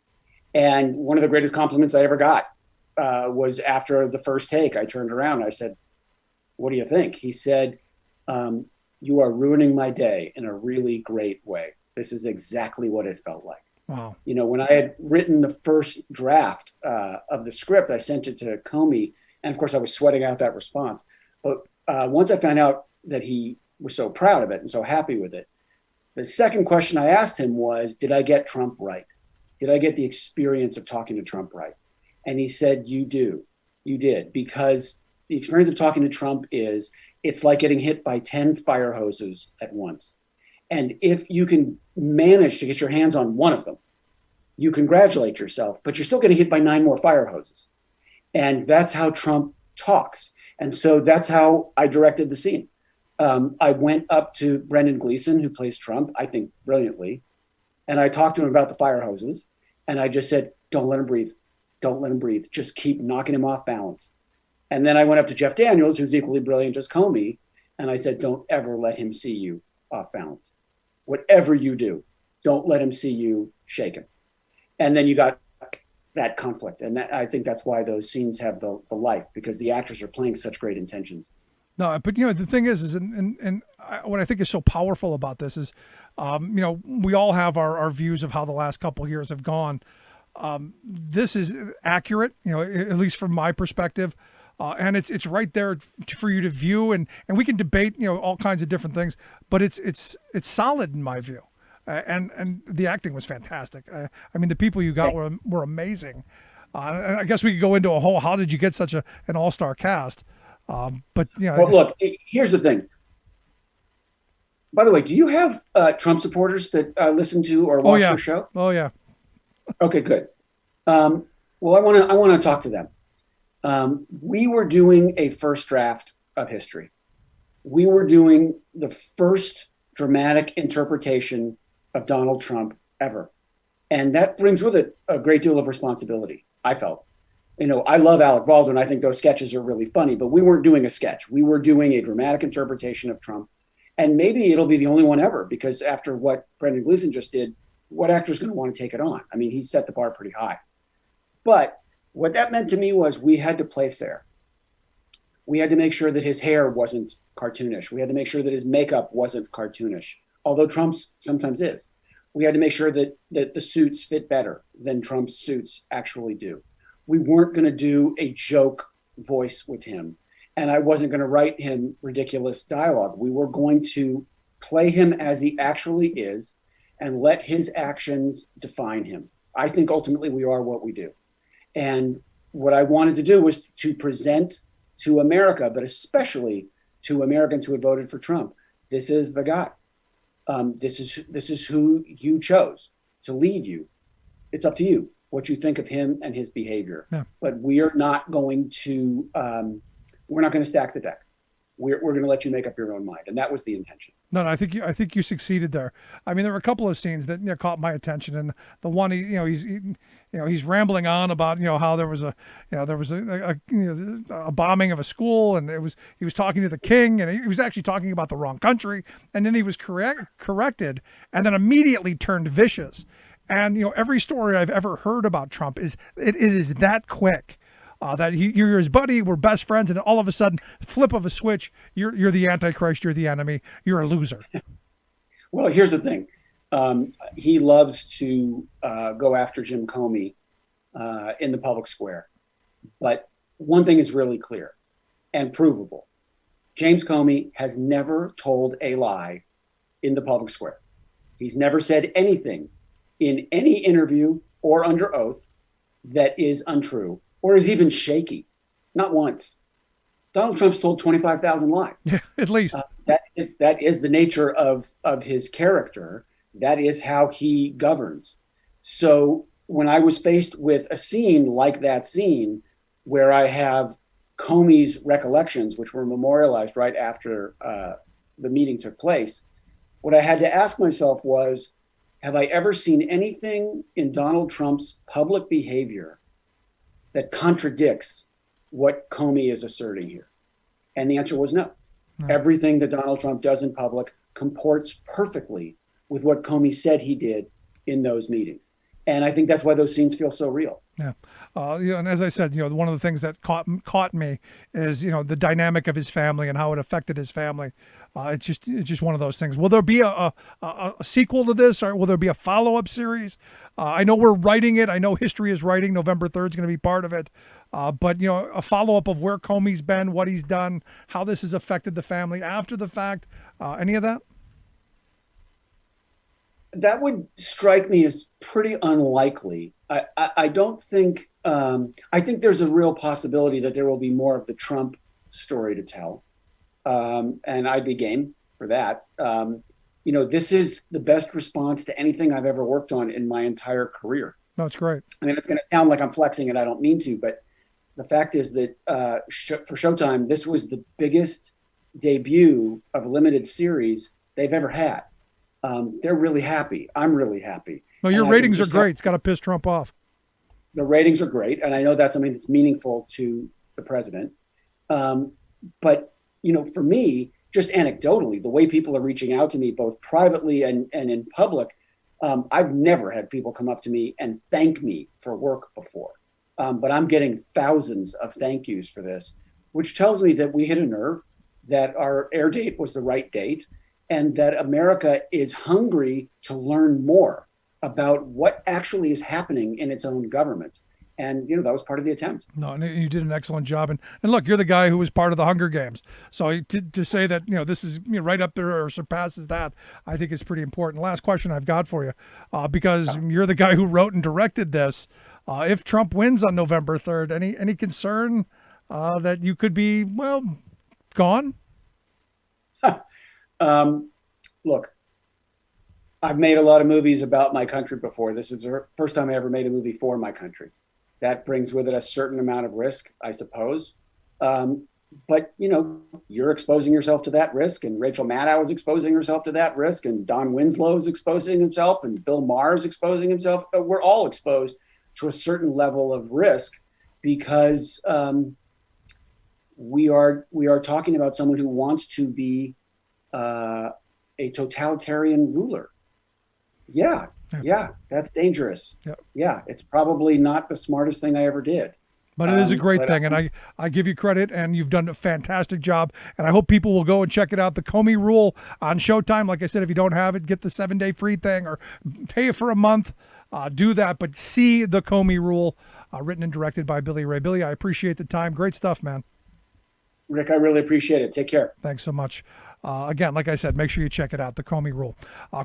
And one of the greatest compliments I ever got was after the first take. I turned around and I said, "What do you think?" He said, "You are ruining my day in a really great way. This is exactly what it felt like." Wow. When I had written the first draft of the script, I sent it to Comey. And of course, I was sweating out that response. But once I found out that he was so proud of it and so happy with it, the second question I asked him was, did I get Trump right? Did I get the experience of talking to Trump right? And he said, you did, because the experience of talking to Trump it's like getting hit by 10 fire hoses at once. And if you can manage to get your hands on one of them, you congratulate yourself, but you're still getting hit by 9 more fire hoses. And that's how Trump talks. And so that's how I directed the scene. I went up to Brendan Gleeson, who plays Trump, I think brilliantly. And I talked to him about the fire hoses. And I just said, don't let him breathe. Don't let him breathe. Just keep knocking him off balance. And then I went up to Jeff Daniels, who's equally brilliant as Comey. And I said, don't ever let him see you off balance. Whatever you do, don't let him see you shaken. And then you got that conflict. And I think that's why those scenes have the life, because the actors are playing such great intentions. No, but the thing is what I think is so powerful about this is, we all have our views of how the last couple of years have gone. This is accurate, at least from my perspective. And it's right there for you to view, and we can debate, all kinds of different things, but it's solid in my view. And the acting was fantastic. I mean, the people you got were amazing. And I guess we could go into how did you get such an all-star cast? But well, look, here's the thing. By the way, do you have Trump supporters that listen to or watch your show? Oh yeah. Okay, good. Well, I want to talk to them. We were doing a first draft of history. We were doing the first dramatic interpretation of Donald Trump ever, and that brings with it a great deal of responsibility. I felt. I love Alec Baldwin. I think those sketches are really funny, but we weren't doing a sketch. We were doing a dramatic interpretation of Trump. And maybe it'll be the only one ever, because after what Brendan Gleeson just did, what actor is going to want to take it on? I mean, he set the bar pretty high. But what that meant to me was we had to play fair. We had to make sure that his hair wasn't cartoonish. We had to make sure that his makeup wasn't cartoonish, although Trump's sometimes is. We had to make sure that the suits fit better than Trump's suits actually do. We weren't going to do a joke voice with him. And I wasn't going to write him ridiculous dialogue. We were going to play him as he actually is and let his actions define him. I think ultimately we are what we do. And what I wanted to do was to present to America, but especially to Americans who had voted for Trump, this is the guy. This is who you chose to lead you. It's up to you what you think of him and his behavior. Yeah. But we are not going to stack the deck. We're going to let you make up your own mind, and that was the intention. No, I think you succeeded there. I mean, there were a couple of scenes that caught my attention, and the one he's rambling on about how there was a bombing of a school, and he was talking to the king, and he was actually talking about the wrong country, and then he was corrected, and then immediately turned vicious. And every story I've ever heard about Trump it is that quick. That you're his buddy, we're best friends, and all of a sudden, flip of a switch, you're the Antichrist, you're the enemy, you're a loser. Well, here's the thing. He loves to go after Jim Comey in the public square. But one thing is really clear and provable. James Comey has never told a lie in the public square. He's never said anything in any interview or under oath that is untrue or is even shaky. Not once. Donald Trump's told 25,000 lies. Yeah, at least. That is the nature of his character. That is how he governs. So when I was faced with a scene like that scene, where I have Comey's recollections, which were memorialized right after the meeting took place, what I had to ask myself was, have I ever seen anything in Donald Trump's public behavior that contradicts what Comey is asserting here? And the answer was no. Everything that Donald Trump does in public comports perfectly with what Comey said he did in those meetings. And I think that's why those scenes feel so real. Yeah. And as I said, one of the things that caught me is, the dynamic of his family and how it affected his family. It's just one of those things. Will there be a sequel to this, or will there be a follow-up series? I know we're writing it. I know history is writing. November 3rd is going to be part of it. But a follow-up of where Comey's been, what he's done, how this has affected the family after the fact. Any of that? That would strike me as pretty unlikely. I don't think, I think there's a real possibility that there will be more of the Trump story to tell. And I'd be game for that. This is the best response to anything I've ever worked on in my entire career. No, it's great. I mean, it's going to sound like I'm flexing and I don't mean to, but the fact is that for Showtime, this was the biggest debut of a limited series they've ever had. They're really happy. I'm really happy. No, your ratings are great. It's got to piss Trump off. The ratings are great. And I know that's something that's meaningful to the president. But, for me, just anecdotally, the way people are reaching out to me, both privately and in public, I've never had people come up to me and thank me for work before. But I'm getting thousands of thank yous for this, which tells me that we hit a nerve, that our air date was the right date, and that America is hungry to learn more about what actually is happening in its own government. And, that was part of the attempt. No, and you did an excellent job. And look, you're the guy who was part of the Hunger Games. So to say that, this is right up there or surpasses that, I think is pretty important. Last question I've got for you, because you're the guy who wrote and directed this. If Trump wins on November 3rd, any concern that you could be, gone? Look, I've made a lot of movies about my country before. This is the first time I ever made a movie for my country. That brings with it a certain amount of risk, I suppose. But, you're exposing yourself to that risk, and Rachel Maddow is exposing herself to that risk, and Don Winslow is exposing himself, and Bill Maher is exposing himself. We're all exposed to a certain level of risk because we are talking about someone who wants to be a totalitarian ruler. Yeah, that's dangerous. Yeah, it's probably not the smartest thing I ever did. But it is a great thing, and I give you credit, and you've done a fantastic job, and I hope people will go and check it out. The Comey Rule on Showtime. Like I said, if you don't have it, get the 7-day free thing or pay it for a month. Do that, but see the Comey Rule, written and directed by Billy Ray. Billy, I appreciate the time. Great stuff, man. Rick, I really appreciate it. Take care. Thanks so much. Again, like I said, make sure you check it out, the Comey Rule.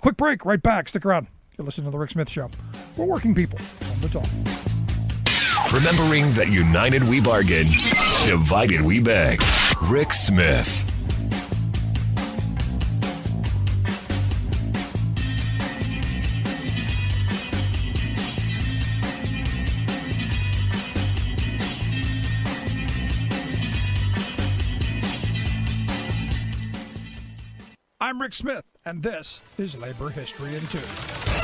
Quick break, right back. Stick around. You're listening to The Rick Smith Show. We're working people on the talk. Remembering that united we bargain, divided we beg. Rick Smith. I'm Rick Smith, and this is Labor History in 2.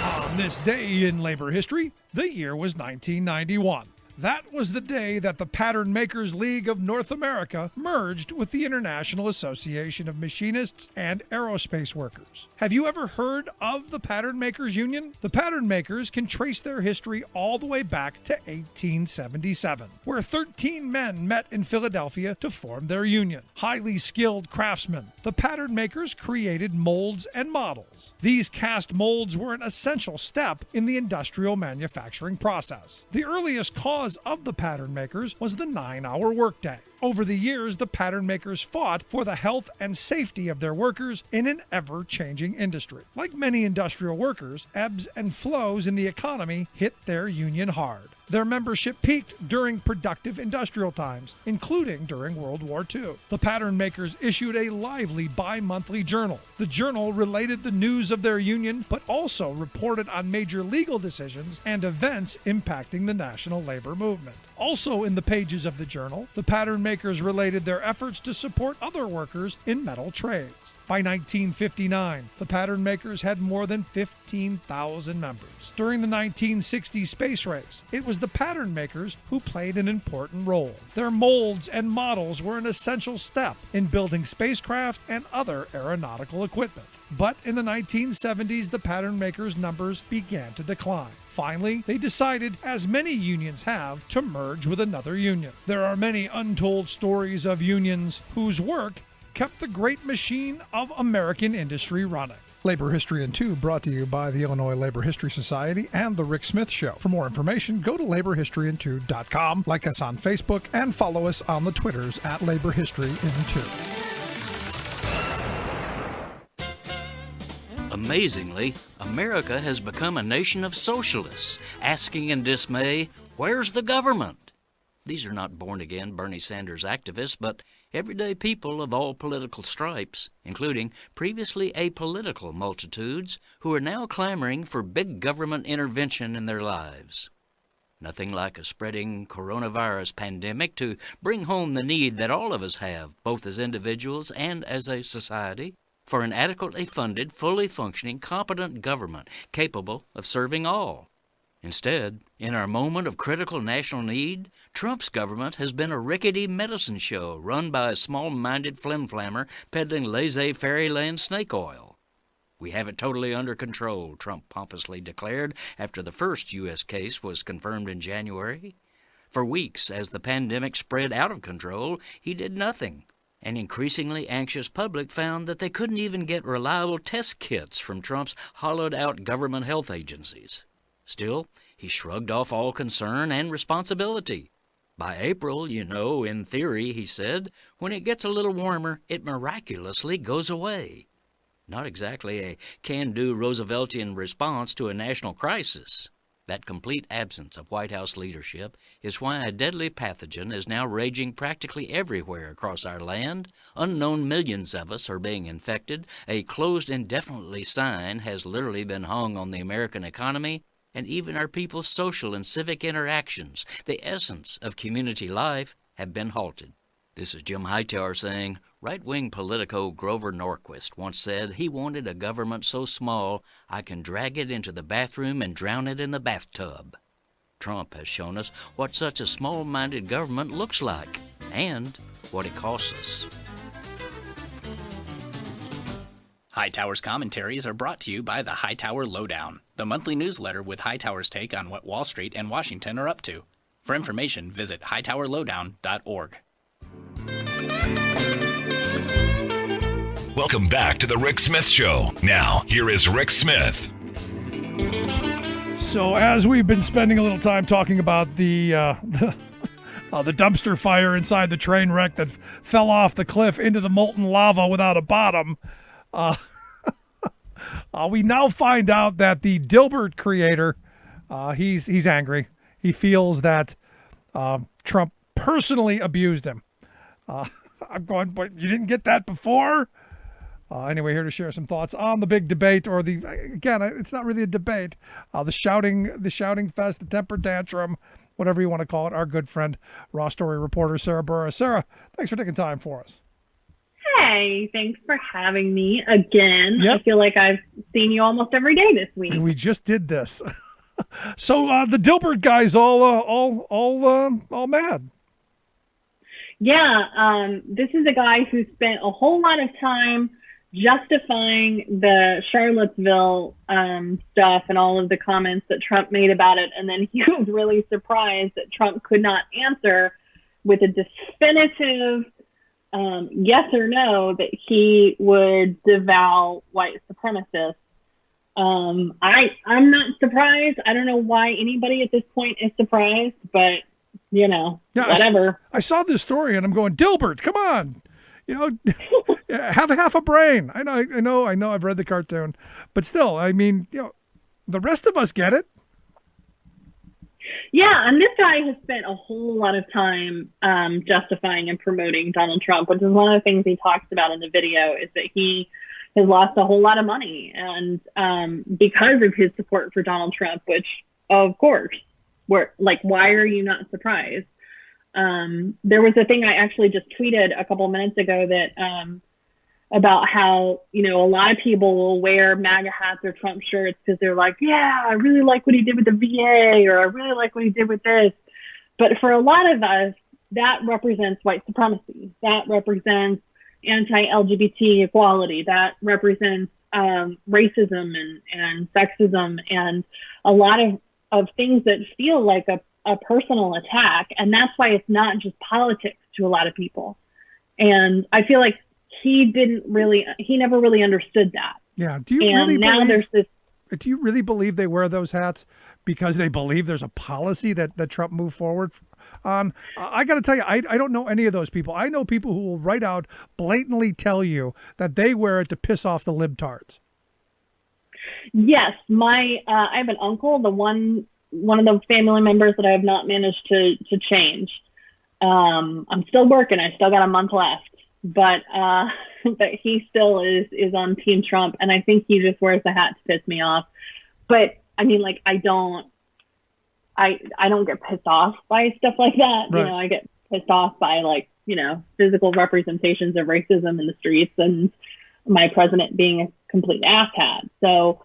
On this day in labor history, the year was 1991. That was the day that the Pattern Makers League of North America merged with the International Association of Machinists and Aerospace Workers. Have you ever heard of the Pattern Makers Union? The Pattern Makers can trace their history all the way back to 1877, where 13 men met in Philadelphia to form their union. Highly skilled craftsmen, the Pattern Makers created molds and models. These cast molds were an essential step in the industrial manufacturing process. The earliest cause of the pattern makers was the 9-hour workday. Over the years, the pattern makers fought for the health and safety of their workers in an ever-changing industry. Like many industrial workers, ebbs and flows in the economy hit their union hard. Their membership peaked during productive industrial times, including during World War II. The pattern makers issued a lively bi-monthly journal. The journal related the news of their union, but also reported on major legal decisions and events impacting the national labor movement. Also in the pages of the journal, the pattern makers related their efforts to support other workers in metal trades. By 1959, the pattern makers had more than 15,000 members. During the 1960 space race, it was the pattern makers who played an important role. Their molds and models were an essential step in building spacecraft and other aeronautical equipment. But in the 1970s, the pattern makers' numbers began to decline. Finally, they decided, as many unions have, to merge with another union. There are many untold stories of unions whose work kept the great machine of American industry running. Labor History in 2 brought to you by the Illinois Labor History Society and The Rick Smith Show. For more information, go to laborhistoryin2.com, like us on Facebook, and follow us on the Twitters at Labor History in 2. Amazingly, America has become a nation of socialists, asking in dismay, where's the government? These are not born-again Bernie Sanders activists, but everyday people of all political stripes, including previously apolitical multitudes who are now clamoring for big government intervention in their lives. Nothing like a spreading coronavirus pandemic to bring home the need that all of us have, both as individuals and as a society, for an adequately funded, fully functioning, competent government capable of serving all. Instead, in our moment of critical national need, Trump's government has been a rickety medicine show run by a small-minded flimflammer peddling laissez-fairyland snake oil. We have it totally under control, Trump pompously declared after the first U.S. case was confirmed in January. For weeks, as the pandemic spread out of control, he did nothing. An increasingly anxious public found that they couldn't even get reliable test kits from Trump's hollowed-out government health agencies. Still, he shrugged off all concern and responsibility. By April, in theory, he said, when it gets a little warmer, it miraculously goes away. Not exactly a can-do Rooseveltian response to a national crisis. That complete absence of White House leadership is why a deadly pathogen is now raging practically everywhere across our land. Unknown millions of us are being infected. A closed indefinitely sign has literally been hung on the American economy, and even our people's social and civic interactions, the essence of community life, have been halted. This is Jim Hightower saying, right-wing politico Grover Norquist once said he wanted a government so small I can drag it into the bathroom and drown it in the bathtub. Trump has shown us what such a small-minded government looks like and what it costs us. Hightower's commentaries are brought to you by the Hightower Lowdown, the monthly newsletter with Hightower's take on what Wall Street and Washington are up to. For information, visit hightowerlowdown.org. Welcome back to The Rick Smith Show. Now, here is Rick Smith. So as we've been spending a little time talking about the dumpster fire inside the train wreck that fell off the cliff into the molten lava without a bottom, we now find out that the Dilbert creator, he's angry. He feels that Trump personally abused him. I'm going, but you didn't get that before? Anyway, here to share some thoughts on the big debate, or it's not really a debate, the shouting fest, the temper tantrum, whatever you want to call it. Our good friend, Raw Story reporter Sarah Burra. Sarah, thanks for taking time for us. Hey, thanks for having me again. Yep. I feel like I've seen you almost every day this week. We just did this. So the Dilbert guy's all mad. Yeah, this is a guy who spent a whole lot of time justifying the Charlottesville stuff and all of the comments that Trump made about it. And then he was really surprised that Trump could not answer with a definitive yes or no that he would disavow white supremacists. I'm not surprised. I don't know why anybody at this point is surprised, but whatever. I saw this story and I'm going, Dilbert, come on. Have half a brain. I know. I've read the cartoon, but still, I mean, the rest of us get it. Yeah, and this guy has spent a whole lot of time justifying and promoting Donald Trump, which is one of the things he talks about in the video, is that he has lost a whole lot of money, and because of his support for Donald Trump, which, of course, why are you not surprised? There was a thing I actually just tweeted a couple of minutes ago that about how, a lot of people will wear MAGA hats or Trump shirts because they're like, yeah, I really like what he did with the VA, or I really like what he did with this. But for a lot of us, that represents white supremacy. That represents anti-LGBT equality. That represents racism and sexism and a lot of things that feel like a personal attack. And that's why it's not just politics to a lot of people. And I feel like he never really understood that. Yeah. Do you really believe they wear those hats because they believe there's a policy that Trump moved forward on? I got to tell you, I don't know any of those people. I know people who will right out blatantly tell you that they wear it to piss off the libtards. Yes. I have an uncle, one of the family members that I have not managed to change. I'm still working. I still got a month left. But he still is on Team Trump, and I think he just wears the hat to piss me off. But I mean, like, I don't get pissed off by stuff like that. Right. I get pissed off by, like, physical representations of racism in the streets and my president being a complete asshat. So,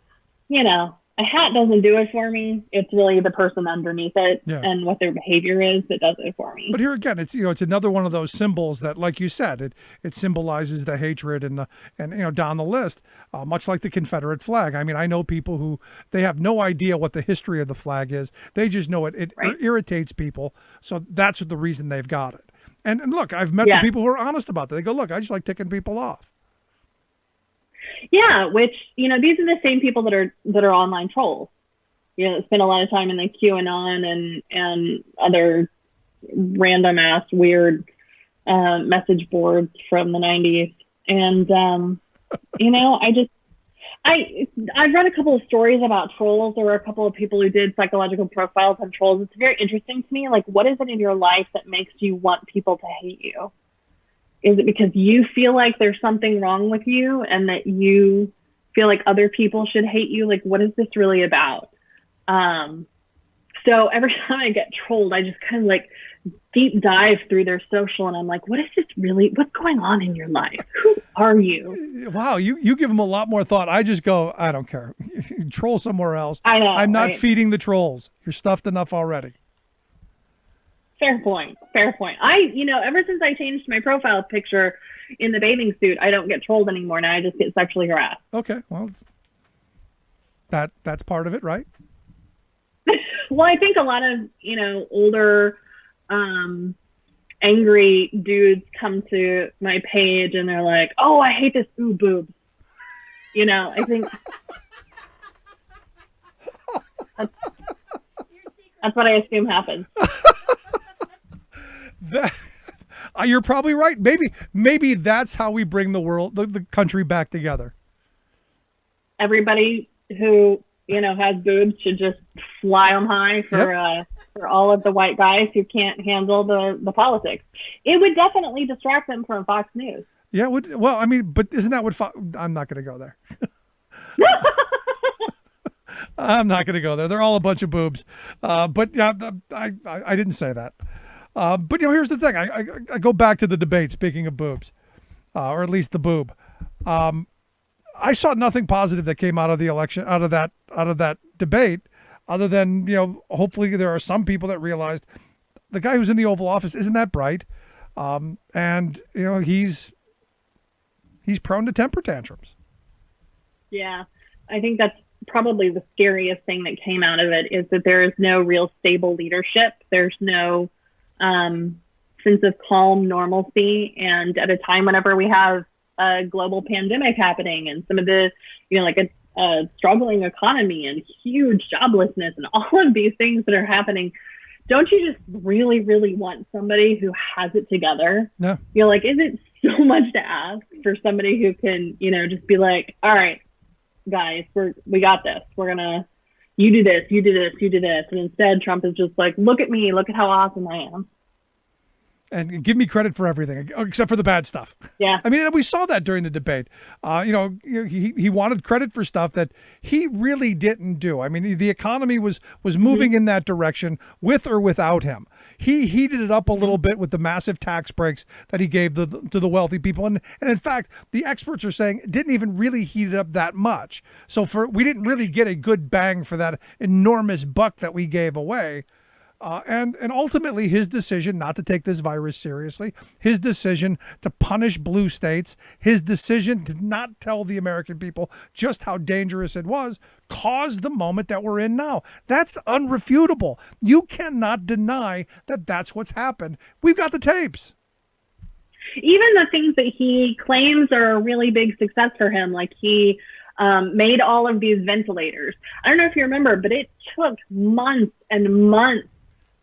a hat doesn't do it for me. It's really the person underneath it and what their behavior is that does it for me. But here again, it's it's another one of those symbols that, like you said, it symbolizes the hatred and down the list, much like the Confederate flag. I mean, I know people who they have no idea what the history of the flag is. They just know it Right. irritates people. So that's the reason they've got it. And look, I've met the people who are honest about that. They go, look, I just like ticking people off. Yeah, which, these are the same people that are online trolls. Spend a lot of time in the QAnon and other random ass weird message boards from the 90s. And I've read a couple of stories about trolls. There were a couple of people who did psychological profiles on trolls. It's very interesting to me. Like, what is it in your life that makes you want people to hate you? Is it because you feel like there's something wrong with you and that you feel like other people should hate you? Like, what is this really about? So every time I get trolled, I just kind of like deep dive through their social, and I'm like, what's going on in your life? Who are you? Wow, you give them a lot more thought. I just go, I don't care. Troll somewhere else. I know. I'm not right? feeding the trolls. You're stuffed enough already. Fair point. Ever since I changed my profile picture in the bathing suit, I don't get trolled anymore. Now I just get sexually harassed. Okay, well, that's part of it, right? Well, I think a lot of, older, angry dudes come to my page and they're like, oh, I hate this boobs. I think that's what I assume happens. You're probably right. Maybe that's how we bring the country back together. Everybody who has boobs should just fly them high for all of the white guys who can't handle the politics. It would definitely distract them from Fox News. Yeah, it would. Well, I mean, but isn't that what I'm not going to go there. I'm not going to go there. They're all a bunch of boobs. But yeah, I didn't say that. But here's the thing. I go back to the debate. Speaking of boobs, or at least the boob, I saw nothing positive that came out of the election, out of that debate, other than hopefully there are some people that realized the guy who's in the Oval Office isn't that bright, and he's prone to temper tantrums. Yeah, I think that's probably the scariest thing that came out of it, is that there is no real stable leadership. There's no sense of calm normalcy. And at a time whenever we have a global pandemic happening and some of the, like a struggling economy and huge joblessness and all of these things that are happening, don't you just really, really want somebody who has it together? No. You're like, is it so much to ask for somebody who can, just be like, all right, guys, we got this. We're gonna you do this, you do this, you do this. And instead, Trump is just like, look at me, look at how awesome I am. And give me credit for everything, except for the bad stuff. Yeah. I mean, we saw that during the debate. He wanted credit for stuff that he really didn't do. I mean, the economy was moving in that direction with or without him. He heated it up a little bit with the massive tax breaks that he gave to the wealthy people. And in fact, the experts are saying it didn't even really heat it up that much. So we didn't really get a good bang for that enormous buck that we gave away. And ultimately, his decision not to take this virus seriously, his decision to punish blue states, his decision to not tell the American people just how dangerous it was, caused the moment that we're in now. That's unrefutable. You cannot deny that that's what's happened. We've got the tapes. Even the things that he claims are a really big success for him, like he made all of these ventilators. I don't know if you remember, but it took months and months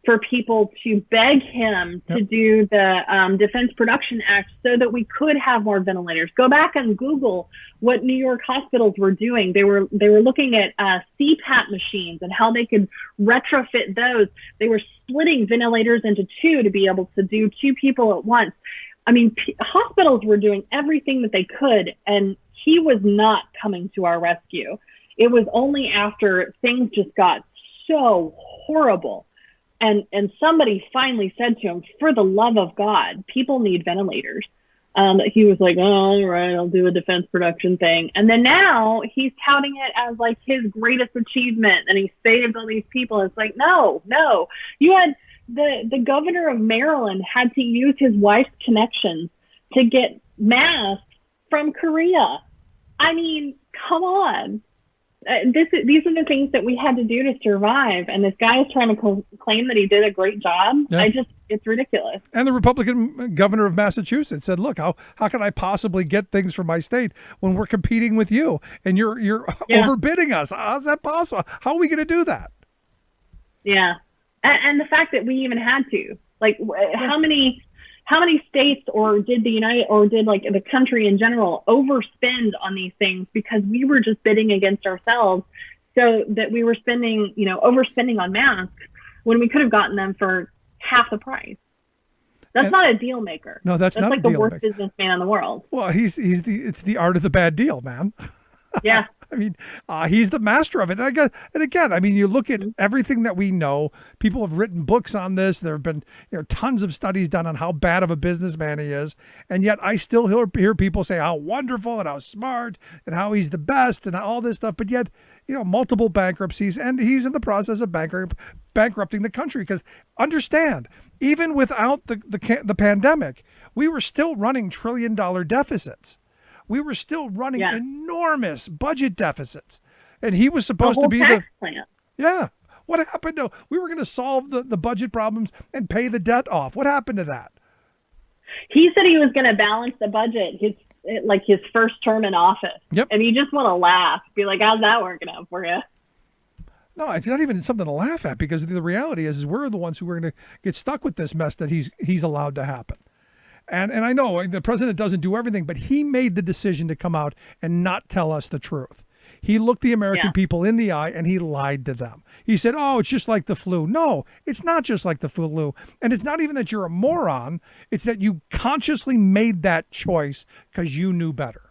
for people to beg him to do the Defense Production Act so that we could have more ventilators. Go back and Google what New York hospitals were doing. They were looking at CPAP machines and how they could retrofit those. They were splitting ventilators into two to be able to do two people at once. I mean, hospitals were doing everything that they could, and he was not coming to our rescue. It was only after things just got so horrible and somebody finally said to him, for the love of God, people need ventilators. He was like, oh, all right, I'll do a defense production thing. And then now he's touting it as like his greatest achievement, and he saved all these people. It's like, no. You had the governor of Maryland had to use his wife's connections to get masks from Korea. I mean, come on. These are the things that we had to do to survive, and this guy is trying to claim that he did a great job. Yeah. It's ridiculous. And the Republican governor of Massachusetts said, "Look, how can I possibly get things for my state when we're competing with you and you're overbidding us? How's that possible? How are we going to do that?" Yeah, and the fact that we even had to, like, how many states or did the country in general overspend on these things because we were just bidding against ourselves, so that we were overspending on masks when we could have gotten them for half the price. That's not a deal maker. No, that's not like a deal the worst maker. businessman in the world. Well, it's the art of the bad deal, man. Yeah. I mean, he's the master of it. And again, I mean, you look at everything that we know. People have written books on this. There have been tons of studies done on how bad of a businessman he is. And yet I still hear people say how wonderful and how smart and how he's the best and all this stuff. But yet, multiple bankruptcies, and he's in the process of bankrupting the country. Because understand, even without the pandemic, we were still running $1 trillion deficits. We were still running enormous budget deficits, and he was supposed to be the plan. Yeah. What happened to? We were going to solve the budget problems and pay the debt off. What happened to that? He said he was going to balance the budget his first term in office. Yep. And you just want to laugh, be like, how's that working out for you? No, it's not even something to laugh at, because the reality is we're the ones who are going to get stuck with this mess that he's allowed to happen. And I know the president doesn't do everything, but he made the decision to come out and not tell us the truth. He looked the American people in the eye and he lied to them. He said, oh, it's just like the flu. No, it's not just like the flu. And it's not even that you're a moron. It's that you consciously made that choice because you knew better.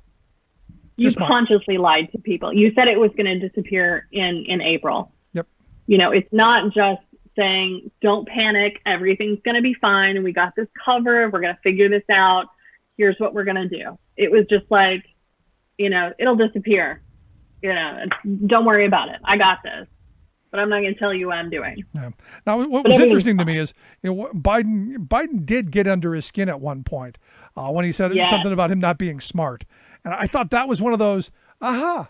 You consciously lied to people. You said it was going to disappear in April. Yep. It's not just saying, don't panic, everything's going to be fine, and we got this covered, we're going to figure this out, here's what we're going to do. It was just like, it'll disappear, don't worry about it, I got this, but I'm not going to tell you what I'm doing. Yeah. Now, what was interesting to me is, Biden did get under his skin at one point when he said something about him not being smart, and I thought that was one of those, aha.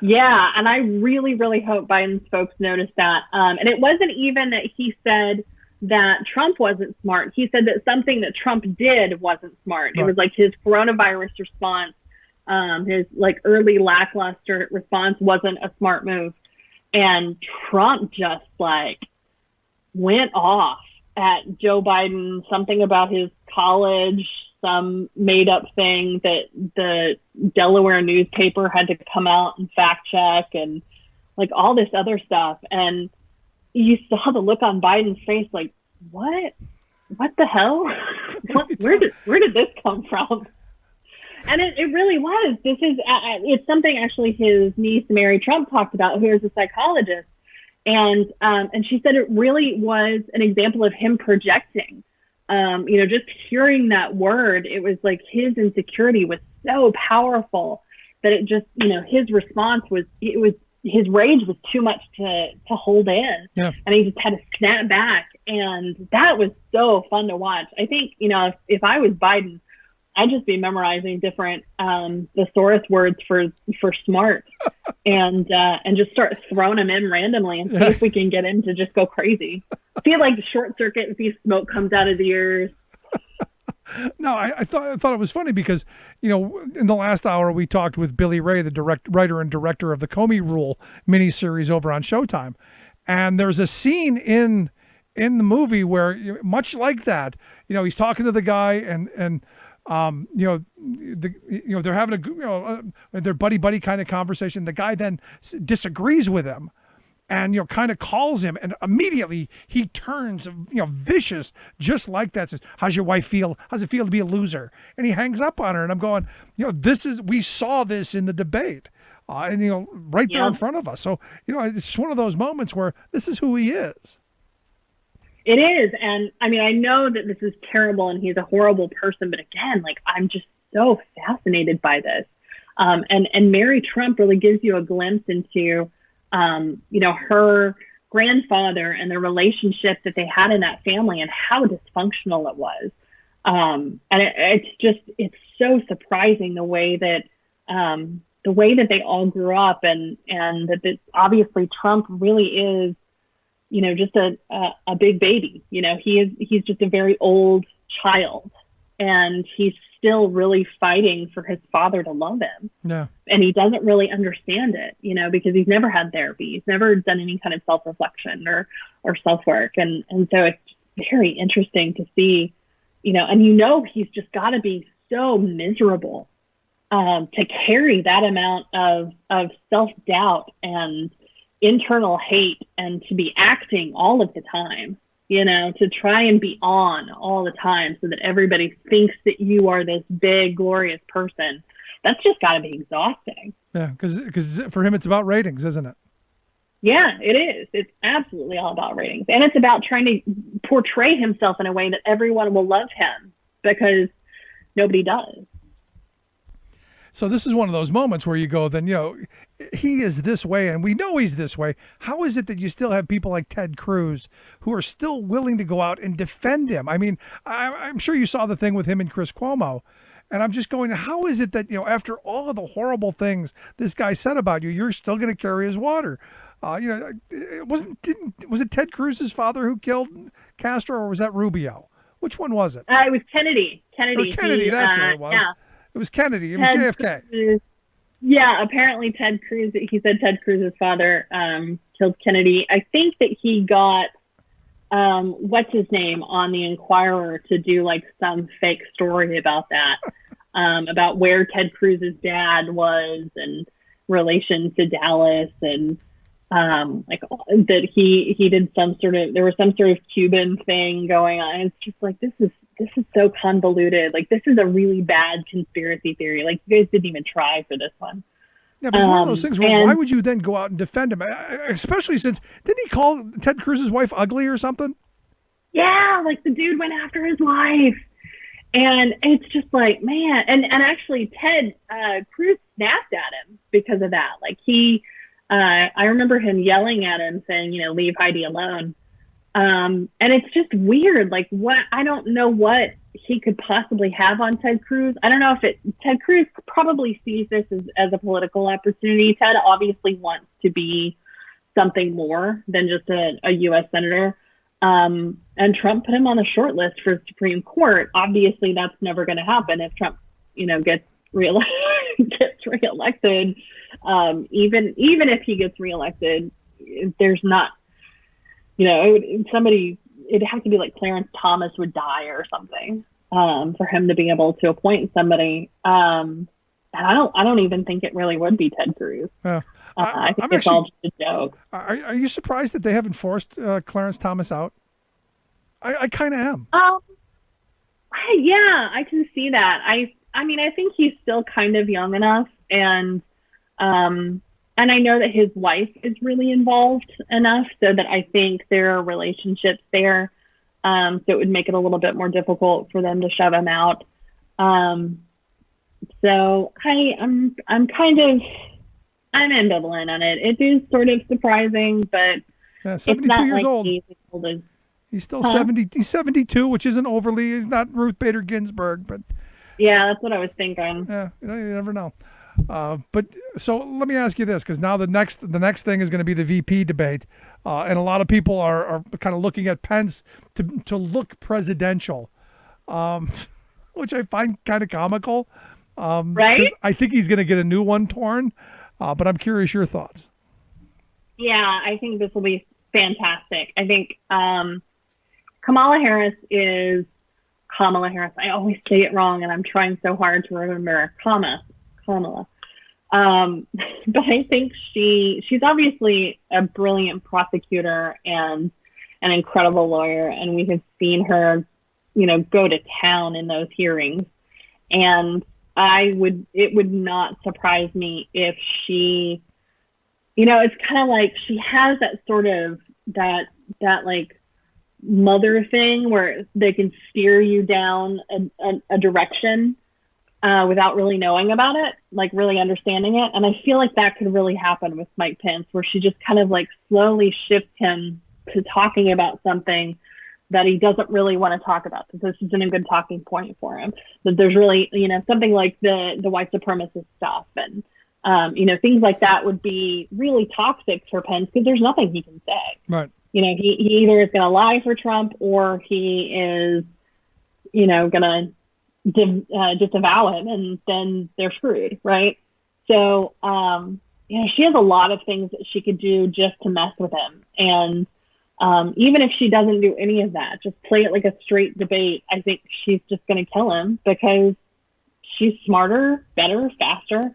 Yeah, and I really, really hope Biden's folks noticed that. And it wasn't even that he said that Trump wasn't smart. He said that something that Trump did wasn't smart. Right. It was like his coronavirus response, his early lackluster response wasn't a smart move. And Trump just went off at Joe Biden, something about his college, some made up thing that the Delaware newspaper had to come out and fact check. And like all this other stuff. And you saw the look on Biden's face, like, what the hell? Where did this come from? And it really was. This is it's something actually his niece Mary Trump talked about, who is a psychologist, and she said it really was an example of him projecting. Just hearing that word, it was like his insecurity was so powerful that it just, his response was, his rage was too much to hold in. Yeah. And he just had to snap back. And that was so fun to watch. I think, if I was Biden, I'd just be memorizing different thesaurus words for smart and just start throwing them in randomly and see if we can get him to just go crazy. Feel like the short circuit and see if smoke comes out of the ears. No, I thought it was funny because, in the last hour we talked with Billy Ray, the writer and director of the Comey Rule miniseries over on Showtime. And there's a scene in the movie where, much like that, he's talking to the guy and they're having their buddy kind of conversation. The guy then disagrees with him and, kind of calls him, and immediately he turns, vicious, just like that. Says, "How's your wife feel? How's it feel to be a loser?" And he hangs up on her, and I'm going, we saw this in the debate, and, right there in front of us. So, it's just one of those moments where this is who he is. It is. And I mean, I know that this is terrible and he's a horrible person, but again, like, I'm just so fascinated by this. And Mary Trump really gives you a glimpse into, her grandfather and the relationship that they had in that family and how dysfunctional it was. And it's so surprising the way that they all grew up and that obviously Trump really is, just a big baby. He's just a very old child, and he's still really fighting for his father to love him. Yeah. And he doesn't really understand it, because he's never had therapy. He's never done any kind of self-reflection or self-work. And so it's very interesting to see, and he's just got to be so miserable to carry that amount of self-doubt and internal hate, and to be acting all of the time, to try and be on all the time so that everybody thinks that you are this big, glorious person. That's just got to be exhausting. Yeah, because for him, it's about ratings, isn't it? Yeah, it is. It's absolutely all about ratings. And it's about trying to portray himself in a way that everyone will love him, because nobody does. So this is one of those moments where you go, then, he is this way, and we know he's this way. How is it that you still have people like Ted Cruz who are still willing to go out and defend him? I mean, I'm sure you saw the thing with him and Chris Cuomo, and I'm just going, how is it that, after all of the horrible things this guy said about you, you're still going to carry his water? Was it Ted Cruz's father who killed Castro, or was that Rubio? Which one was it? It was Kennedy. Kennedy, that's who it was. Yeah. It was Kennedy. It was JFK. Cruz, apparently Ted Cruz, he said Ted Cruz's father killed Kennedy. I think that he got, what's his name, on the Inquirer to do like some fake story about that, about where Ted Cruz's dad was and relation to Dallas, and that he did there was some sort of Cuban thing going on. It's just like, this is so convoluted. Like, this is a really bad conspiracy theory. Like, you guys didn't even try for this one. Yeah, but it's one of those things where why would you then go out and defend him? Especially since, didn't he call Ted Cruz's wife ugly or something? Yeah, like the dude went after his wife. And it's just like, man. And actually Ted Cruz snapped at him because of that. Like, I remember him yelling at him saying, leave Heidi alone. And it's just weird. Like, I don't know what he could possibly have on Ted Cruz. I don't know if Ted Cruz probably sees this as a political opportunity. Ted obviously wants to be something more than just a U.S. senator. And Trump put him on the short list for Supreme Court. Obviously, that's never going to happen if Trump, gets reelected. Even if he gets reelected, there's not. It'd have to be like Clarence Thomas would die or something for him to be able to appoint somebody. And I don't even think it really would be Ted Cruz. I think I'm it's all just a joke. Are you surprised that they haven't forced Clarence Thomas out? I kind of am. Yeah, I can see that. I mean, I think he's still kind of young enough, and I know that his wife is really involved enough, so that I think there are relationships there. So it would make it a little bit more difficult for them to shove him out. So I'm ambivalent on it. It is sort of surprising, but Yeah, it's 72 not years like old. he's as old as. He's still 70. He's 72, which isn't overly. He's not Ruth Bader Ginsburg, but Yeah, that's what I was thinking. yeah, you never know. But so let me ask you this, because now the next thing is going to be the VP debate, and a lot of people are kind of looking at Pence to look presidential, which I find kind of comical. Right? 'Cause I think he's going to get a new one torn, but I'm curious your thoughts. Yeah, I think this will be fantastic. I think Kamala Harris is Kamala Harris. I always say it wrong, and I'm trying so hard to remember Kamala. But I think she's obviously a brilliant prosecutor and an incredible lawyer, and we have seen her, go to town in those hearings. And it would not surprise me if she, it's kind of like she has that sort of that like mother thing where they can steer you down a direction without really knowing about it, like really understanding it. And I feel like that could really happen with Mike Pence, where she just kind of like slowly shifts him to talking about something that he doesn't really want to talk about. So this isn't a good talking point for him. That there's really, something like the white supremacist stuff and, things like that would be really toxic for Pence because there's nothing he can say. Right. He either is going to lie for Trump or he is, going to disavow him, and then they're screwed, right? So, she has a lot of things that she could do just to mess with him. And even if she doesn't do any of that, just play it like a straight debate, I think she's just going to kill him because she's smarter, better, faster,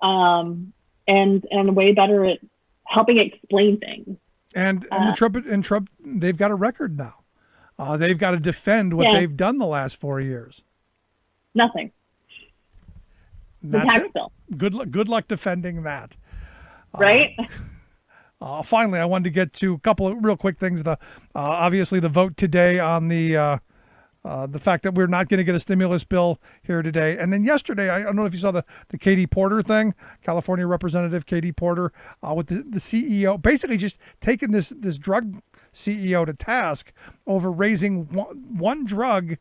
and way better at helping explain things. And Trump, they've got a record now. They've got to defend what they've done the last 4 years. Nothing. That's the tax it. bill. Good luck defending that. Right? Finally, I wanted to get to a couple of real quick things. Obviously, the vote today on the fact that we're not going to get a stimulus bill here today. And then yesterday, I don't know if you saw the Katie Porter thing, California Representative Katie Porter, with the CEO, basically just taking this drug CEO to task over raising one drug,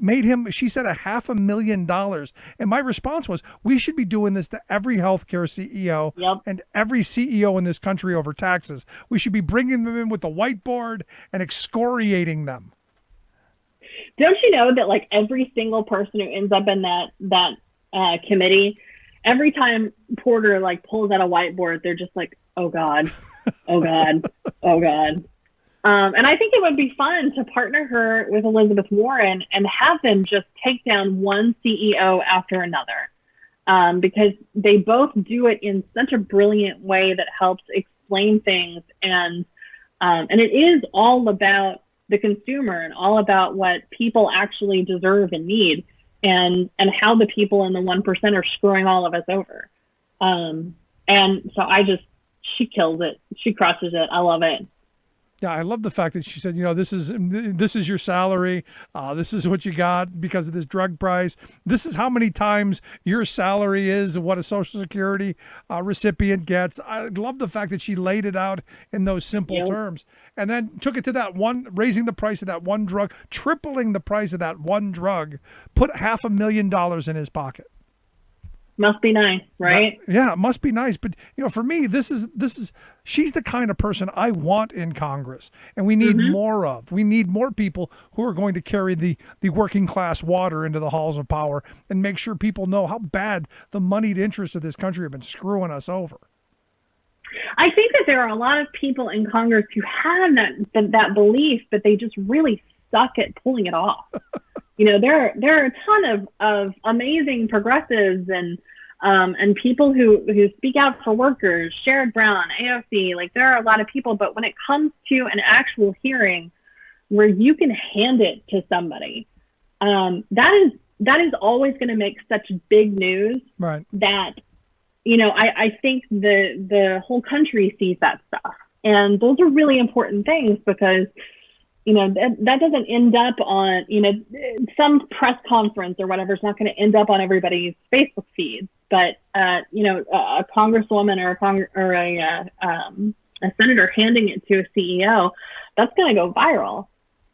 made him, she said, $500,000. And my response was, we should be doing this to every healthcare CEO and every CEO in this country over taxes. We should be bringing them in with the whiteboard and excoriating them. Don't you know that like every single person who ends up in that committee, every time Porter like pulls out a whiteboard, they're just like, oh God, oh God, oh God. And I think it would be fun to partner her with Elizabeth Warren and have them just take down one CEO after another, because they both do it in such a brilliant way that helps explain things, and it is all about the consumer and all about what people actually deserve and need, and how the people in the 1% are screwing all of us over. And so she kills it. She crushes it. I love it. Yeah, I love the fact that she said, this is your salary. This is what you got because of this drug price. This is how many times your salary is and what a Social Security recipient gets. I love the fact that she laid it out in those simple terms, and then took it to that one, raising the price of that one drug, tripling the price of that one drug, put $500,000 in his pocket. Must be nice, right? Yeah, it must be nice. But for me, this is she's the kind of person I want in Congress, and we need more of. We need more people who are going to carry the working class water into the halls of power and make sure people know how bad the moneyed interests of this country have been screwing us over. I think that there are a lot of people in Congress who have that belief, but they just really suck at pulling it off. There are a ton of amazing progressives and and people who speak out for workers, Sherrod Brown, AOC, like there are a lot of people, but when it comes to an actual hearing where you can hand it to somebody, that is always going to make such big news, right? That, I think the whole country sees that stuff. And those are really important things because, that doesn't end up on, some press conference or whatever is not going to end up on everybody's Facebook feeds. But, a congresswoman or a senator handing it to a CEO, that's going to go viral.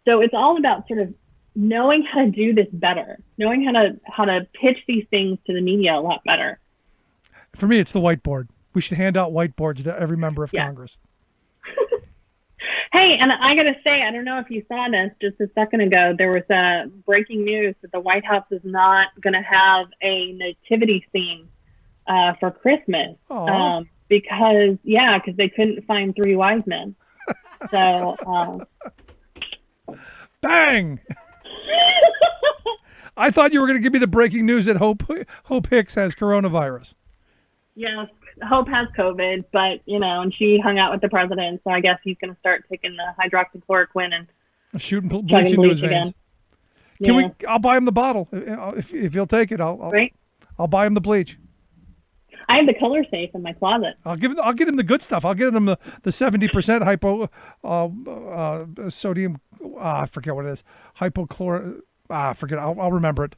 So it's all about sort of knowing how to do this better, knowing how to pitch these things to the media a lot better. For me, it's the whiteboard. We should hand out whiteboards to every member of Congress. Hey, and I got to say, I don't know if you saw this just a second ago, there was breaking news that the White House is not going to have a nativity scene for Christmas because they couldn't find 3 wise men. So, bang! I thought you were going to give me the breaking news that Hope Hicks has coronavirus. Yes, Hope has COVID, but, and she hung out with the president, so I guess he's going to start taking the hydroxychloroquine and shooting bleach into his veins. Again. I'll buy him the bottle. If he'll take it, I'll buy him the bleach. I have the color safe in my closet. I'll get him the good stuff. I'll get him the 70% hypo sodium. I forget what it is. Hypochlor. Forget. I'll remember it.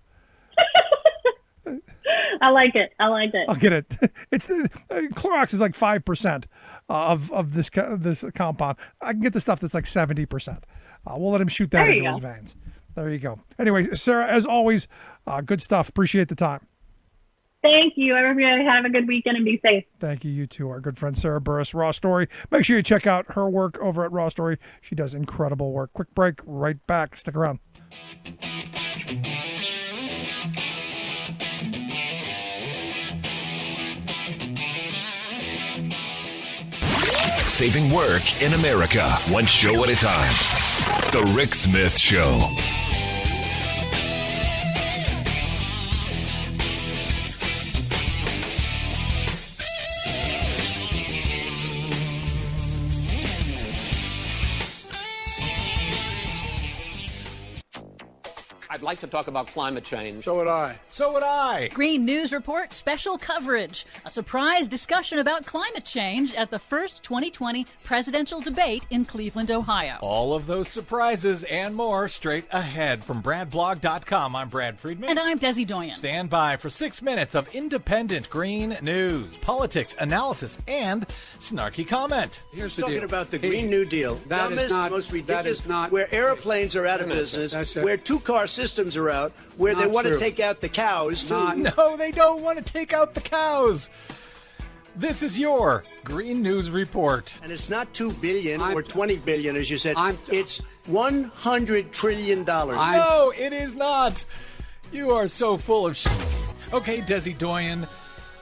I like it. I'll get it. It's Clorox is like 5% of this compound. I can get the stuff that's like 70%. We'll let him shoot that into his veins. There you go. Anyway, Sarah, as always, good stuff. Appreciate the time. Thank you. Everybody have a good weekend and be safe. Thank you. You too. Our good friend Sarah Burris, Raw Story. Make sure you check out her work over at Raw Story. She does incredible work. Quick break. Right back. Stick around. Saving work in America, one show at a time. The Rick Smith Show. I'd like to talk about climate change. So would I. So would I. Green News Report special coverage. A surprise discussion about climate change at the first 2020 presidential debate in Cleveland, Ohio. All of those surprises and more straight ahead from BradBlog.com. I'm Brad Friedman. And I'm Desi Doyen. Stand by for 6 minutes of independent green news, politics, analysis, and snarky comment. Here's the talking deal. about the Green New Deal. That Dumbest, is not, most ridiculous, that is not, where airplanes are out of business, where two-car systems are out, where they want to take out the cows, too. No, they don't want to take out the cows. This is your Green News Report. And it's not $2 billion or $20 billion, as you said. It's $100 trillion. No, it is not. You are so full of shit. Okay, Desi Doyen,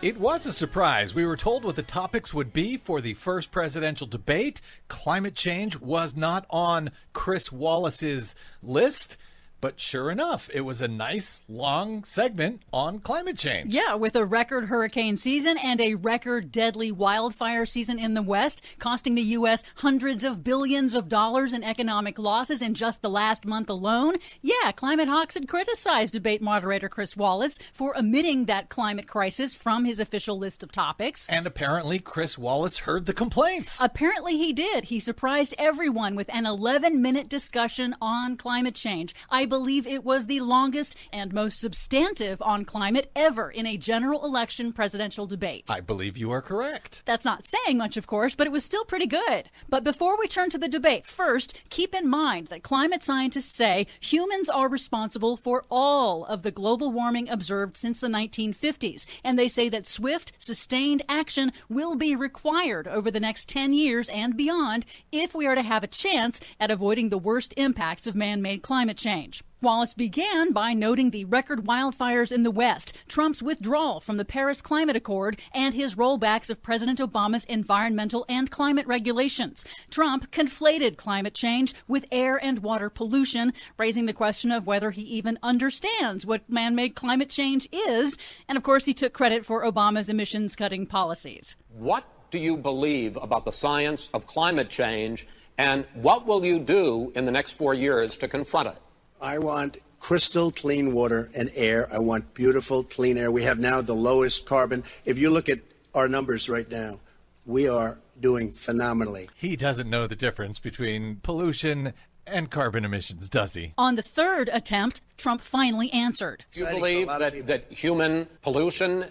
it was a surprise. We were told what the topics would be for the first presidential debate. Climate change was not on Chris Wallace's list. But sure enough, it was a nice, long segment on climate change. Yeah, with a record hurricane season and a record deadly wildfire season in the West, costing the U.S. hundreds of billions of dollars in economic losses in just the last month alone. Yeah, climate hawks had criticized debate moderator Chris Wallace for omitting that climate crisis from his official list of topics. And apparently Chris Wallace heard the complaints. Apparently he did. He surprised everyone with an 11-minute discussion on climate change. I believe it was the longest and most substantive on climate ever in a general election presidential debate. I believe you are correct. That's not saying much, of course, but it was still pretty good. But before we turn to the debate, first, keep in mind that climate scientists say humans are responsible for all of the global warming observed since the 1950s. And they say that swift, sustained action will be required over the next 10 years and beyond if we are to have a chance at avoiding the worst impacts of man-made climate change. Wallace began by noting the record wildfires in the West, Trump's withdrawal from the Paris Climate Accord, and his rollbacks of President Obama's environmental and climate regulations. Trump conflated climate change with air and water pollution, raising the question of whether he even understands what man-made climate change is. And of course, he took credit for Obama's emissions-cutting policies. What do you believe about the science of climate change, and what will you do in the next 4 years to confront it? I want crystal clean water and air. I want beautiful, clean air. We have now the lowest carbon. If you look at our numbers right now, we are doing phenomenally. He doesn't know the difference between pollution and carbon emissions, does he? On the third attempt, Trump finally answered. Do you believe that human pollution,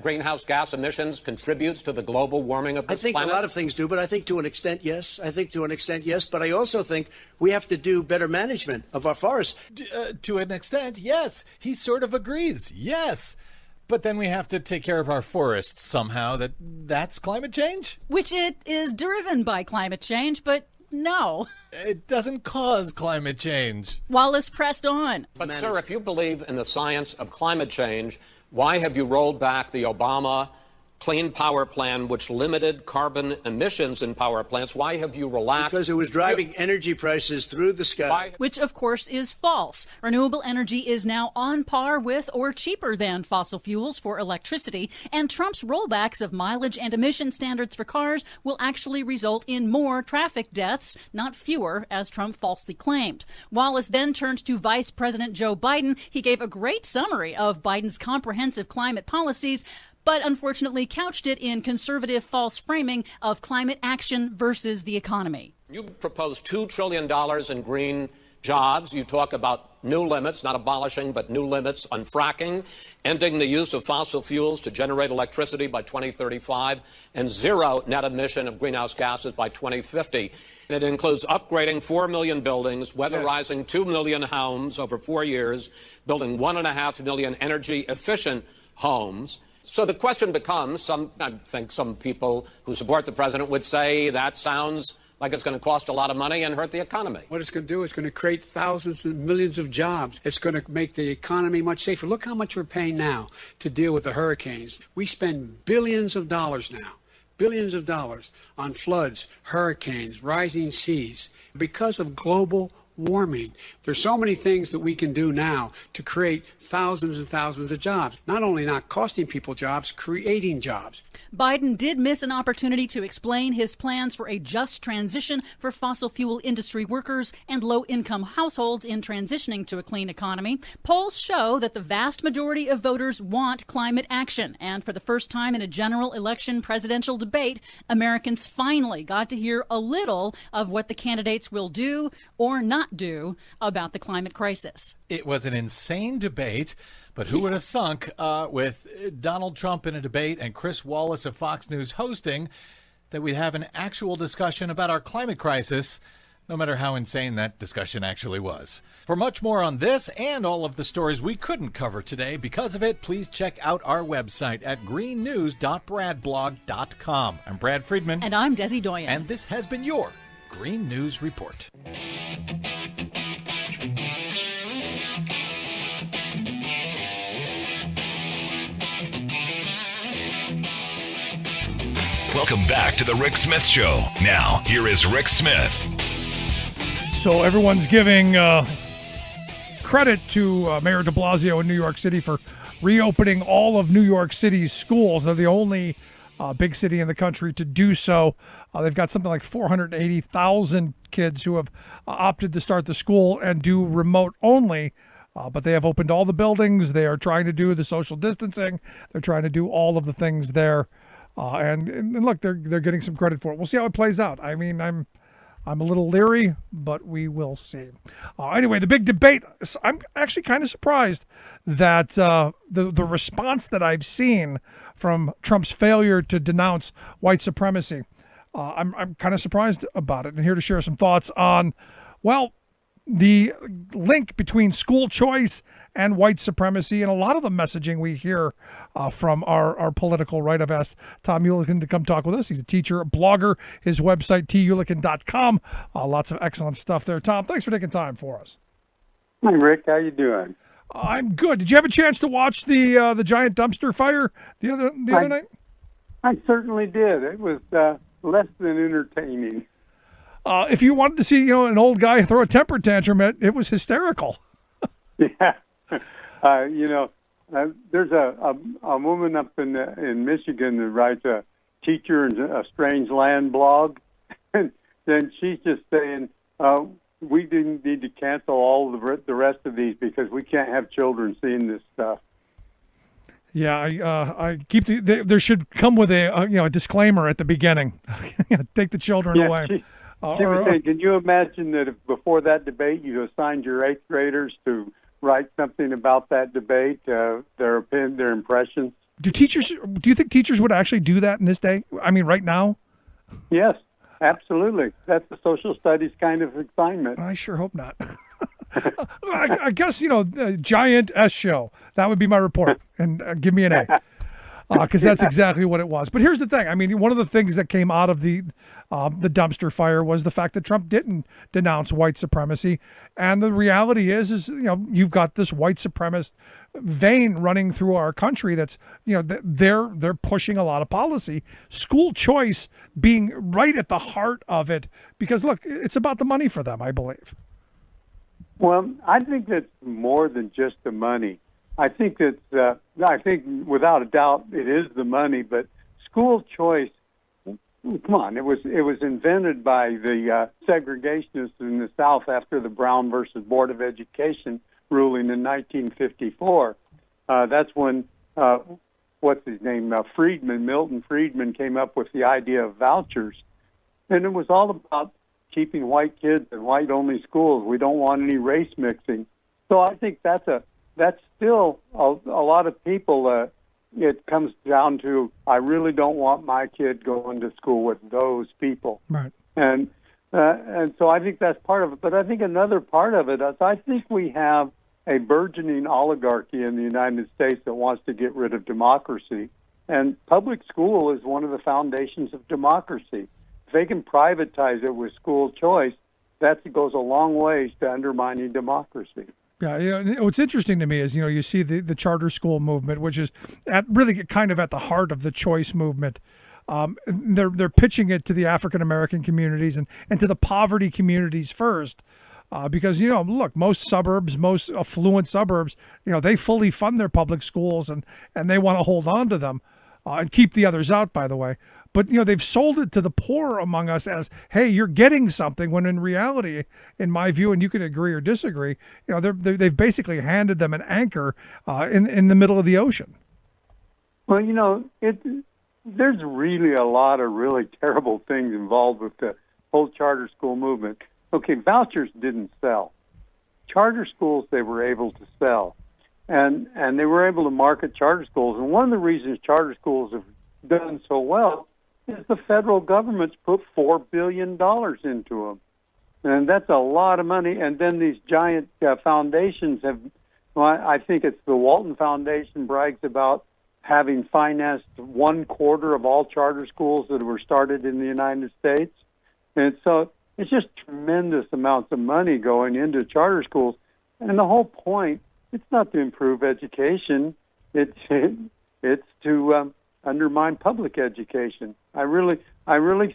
greenhouse gas emissions contributes to the global warming of this planet? I think a lot of things do, but I think to an extent, yes. But I also think we have to do better management of our forests. To an extent, yes. He sort of agrees, yes. But then we have to take care of our forests somehow. That's climate change? Which it is driven by climate change, but no. It doesn't cause climate change. Wallace pressed on. But, sir, if you believe in the science of climate change, why have you rolled back the Obama Clean Power Plan, which limited carbon emissions in power plants? Why have you relaxed? Because it was driving energy prices through the sky. Which, of course, is false. Renewable energy is now on par with or cheaper than fossil fuels for electricity, and Trump's rollbacks of mileage and emission standards for cars will actually result in more traffic deaths, not fewer, as Trump falsely claimed. Wallace then turned to Vice President Joe Biden. He gave a great summary of Biden's comprehensive climate policies, but unfortunately couched it in conservative false framing of climate action versus the economy. You propose $2 trillion in green jobs. You talk about new limits, not abolishing, but new limits on fracking, ending the use of fossil fuels to generate electricity by 2035, and zero net emission of greenhouse gases by 2050. And it includes upgrading 4 million buildings, weatherizing 2 million homes over 4 years, building 1.5 million energy-efficient homes. So the question becomes, I think some people who support the president would say that sounds like it's going to cost a lot of money and hurt the economy. What it's going to do is going to create thousands and millions of jobs. It's going to make the economy much safer. Look how much we're paying now to deal with the hurricanes. We spend billions of dollars now, billions of dollars on floods, hurricanes, rising seas because of global warming. There's so many things that we can do now to create thousands and thousands of jobs. Not only not costing people jobs, creating jobs. Biden did miss an opportunity to explain his plans for a just transition for fossil fuel industry workers and low-income households in transitioning to a clean economy. Polls show that the vast majority of voters want climate action. And for the first time in a general election presidential debate, Americans finally got to hear a little of what the candidates will do or not do about the climate crisis. It was an insane debate, but who would have thunk with Donald Trump in a debate and Chris Wallace of Fox News hosting that we'd have an actual discussion about our climate crisis, no matter how insane that discussion actually was. For much more on this and all of the stories we couldn't cover today because of it, please check out our website at greennews.bradblog.com. I'm Brad Friedman. And I'm Desi Doyen. And this has been your Green News Report. Welcome back to the Rick Smith Show. Now, here is Rick Smith. So everyone's giving credit to Mayor de Blasio in New York City for reopening all of New York City's schools. They're the only big city in the country to do so. They've got something like 480,000 kids who have opted to start the school and do remote only. But they have opened all the buildings. They are trying to do the social distancing. They're trying to do all of the things there. And look, they're getting some credit for it. We'll see how it plays out. I mean, I'm a little leery, but we will see. Anyway, the big debate. I'm actually kind of surprised that the response that I've seen from Trump's failure to denounce white supremacy. I'm kind of surprised about it, and here to share some thoughts on, well, the link between school choice and white supremacy and a lot of the messaging we hear from our political right. I've asked Tom Ulican to come talk with us. He's a teacher, a blogger. His website, tulican.com. Lots of excellent stuff there. Tom, thanks for taking time for us. Hi, Rick. How you doing? I'm good. Did you have a chance to watch the giant dumpster fire the other night? I certainly did. It was less than entertaining. If you wanted to see, an old guy throw a temper tantrum, it was hysterical. Yeah. There's a woman up in Michigan that writes a Teacher in a Strange Land blog, and then she's just saying, we didn't need to cancel all the rest of these because we can't have children seeing this stuff. Yeah, I keep there should come with a disclaimer at the beginning. Take the children away. She was saying, can you imagine that if before that debate you assigned your 8th graders to write something about that debate, their impressions? Do you think teachers would actually do that in this day? I mean, right now? Yes, absolutely. That's a social studies kind of assignment. I sure hope not. I guess, giant S show. That would be my report. And give me an A. Because that's exactly what it was. But here's the thing. I mean, one of the things that came out of the dumpster fire was the fact that Trump didn't denounce white supremacy. And the reality is you've got this white supremacist vein running through our country that's, they're pushing a lot of policy. School choice being right at the heart of it. Because, look, it's about the money for them, I believe. Well, I think that's more than just the money. I think without a doubt it is the money, but school choice, come on, it was invented by the segregationists in the South after the Brown versus Board of Education ruling in 1954. That's when what's his name, Milton Friedman came up with the idea of vouchers, and it was all about keeping white kids in white-only schools. We don't want any race mixing. So I think that's still a lot of people. It comes down to, I really don't want my kid going to school with those people. Right. And so I think that's part of it. But I think another part of it is I think we have a burgeoning oligarchy in the United States that wants to get rid of democracy. And public school is one of the foundations of democracy. If they can privatize it with school choice, that goes a long ways to undermining democracy. Yeah, what's interesting to me is, you see the charter school movement, which is really kind of at the heart of the choice movement. They're pitching it to the African American communities and to the poverty communities first, because look, most affluent suburbs, they fully fund their public schools and they want to hold on to them and keep the others out, by the way. But, they've sold it to the poor among us as, hey, you're getting something, when in reality, in my view, and you can agree or disagree, they've basically handed them an anchor in the middle of the ocean. Well, there's really a lot of really terrible things involved with the whole charter school movement. Okay, vouchers didn't sell. Charter schools, they were able to sell. And they were able to market charter schools. And one of the reasons charter schools have done so well is the federal government's put $4 billion into them. And that's a lot of money. And then these giant foundations have, I think it's the Walton Foundation brags about having financed 1/4 of all charter schools that were started in the United States. And so it's just tremendous amounts of money going into charter schools. And the whole point, it's not to improve education. It's to undermine public education. I really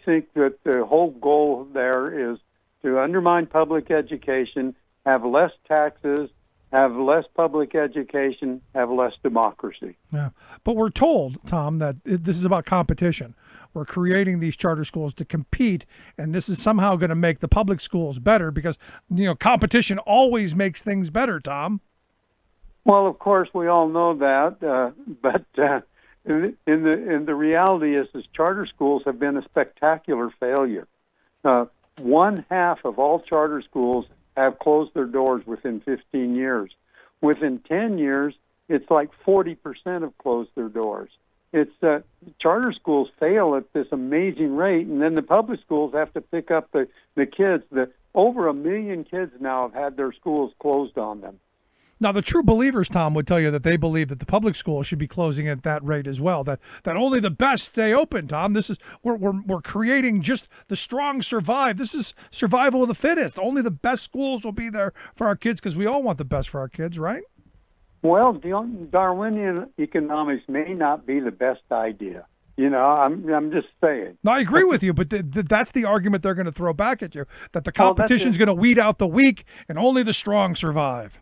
think that the whole goal there is to undermine public education, have less taxes, have less public education, have less democracy. Yeah, but we're told, Tom, that this is about competition. We're creating these charter schools to compete, and this is somehow going to make the public schools better because, competition always makes things better, Tom. Well, of course, we all know that, but in the reality is charter schools have been a spectacular failure. 1/2 of all charter schools have closed their doors within 15 years. Within 10 years, it's like 40% have closed their doors. It's charter schools fail at this amazing rate, and then the public schools have to pick up the kids. Over 1 million kids now have had their schools closed on them. Now, the true believers, Tom, would tell you that they believe that the public school should be closing at that rate as well. That only the best stay open. Tom, this is we're creating just the strong survive. This is survival of the fittest. Only the best schools will be there for our kids because we all want the best for our kids, right? Well, Darwinian economics may not be the best idea. I'm just saying. No, I agree with you, but that's the argument they're going to throw back at you, that the competition is going to weed out the weak and only the strong survive.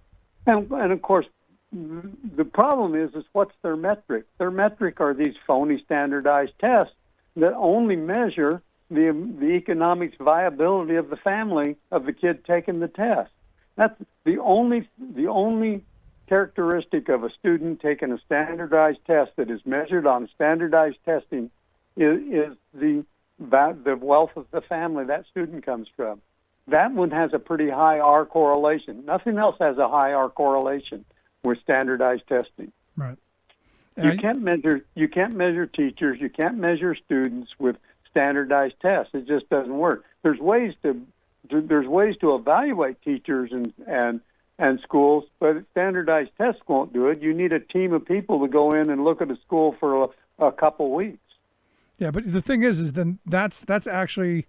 And of course, the problem is what's their metric? Their metric are these phony standardized tests that only measure the economics viability of the family of the kid taking the test. That's the only characteristic of a student taking a standardized test that is measured on standardized testing is the wealth of the family that student comes from. That one has a pretty high R correlation. Nothing else has a high R correlation with standardized testing. Right. You can't measure teachers. You can't measure students with standardized tests. It just doesn't work. There's ways to evaluate teachers and schools, but standardized tests won't do it. You need a team of people to go in and look at a school for a couple weeks. Yeah, but the thing is then that's actually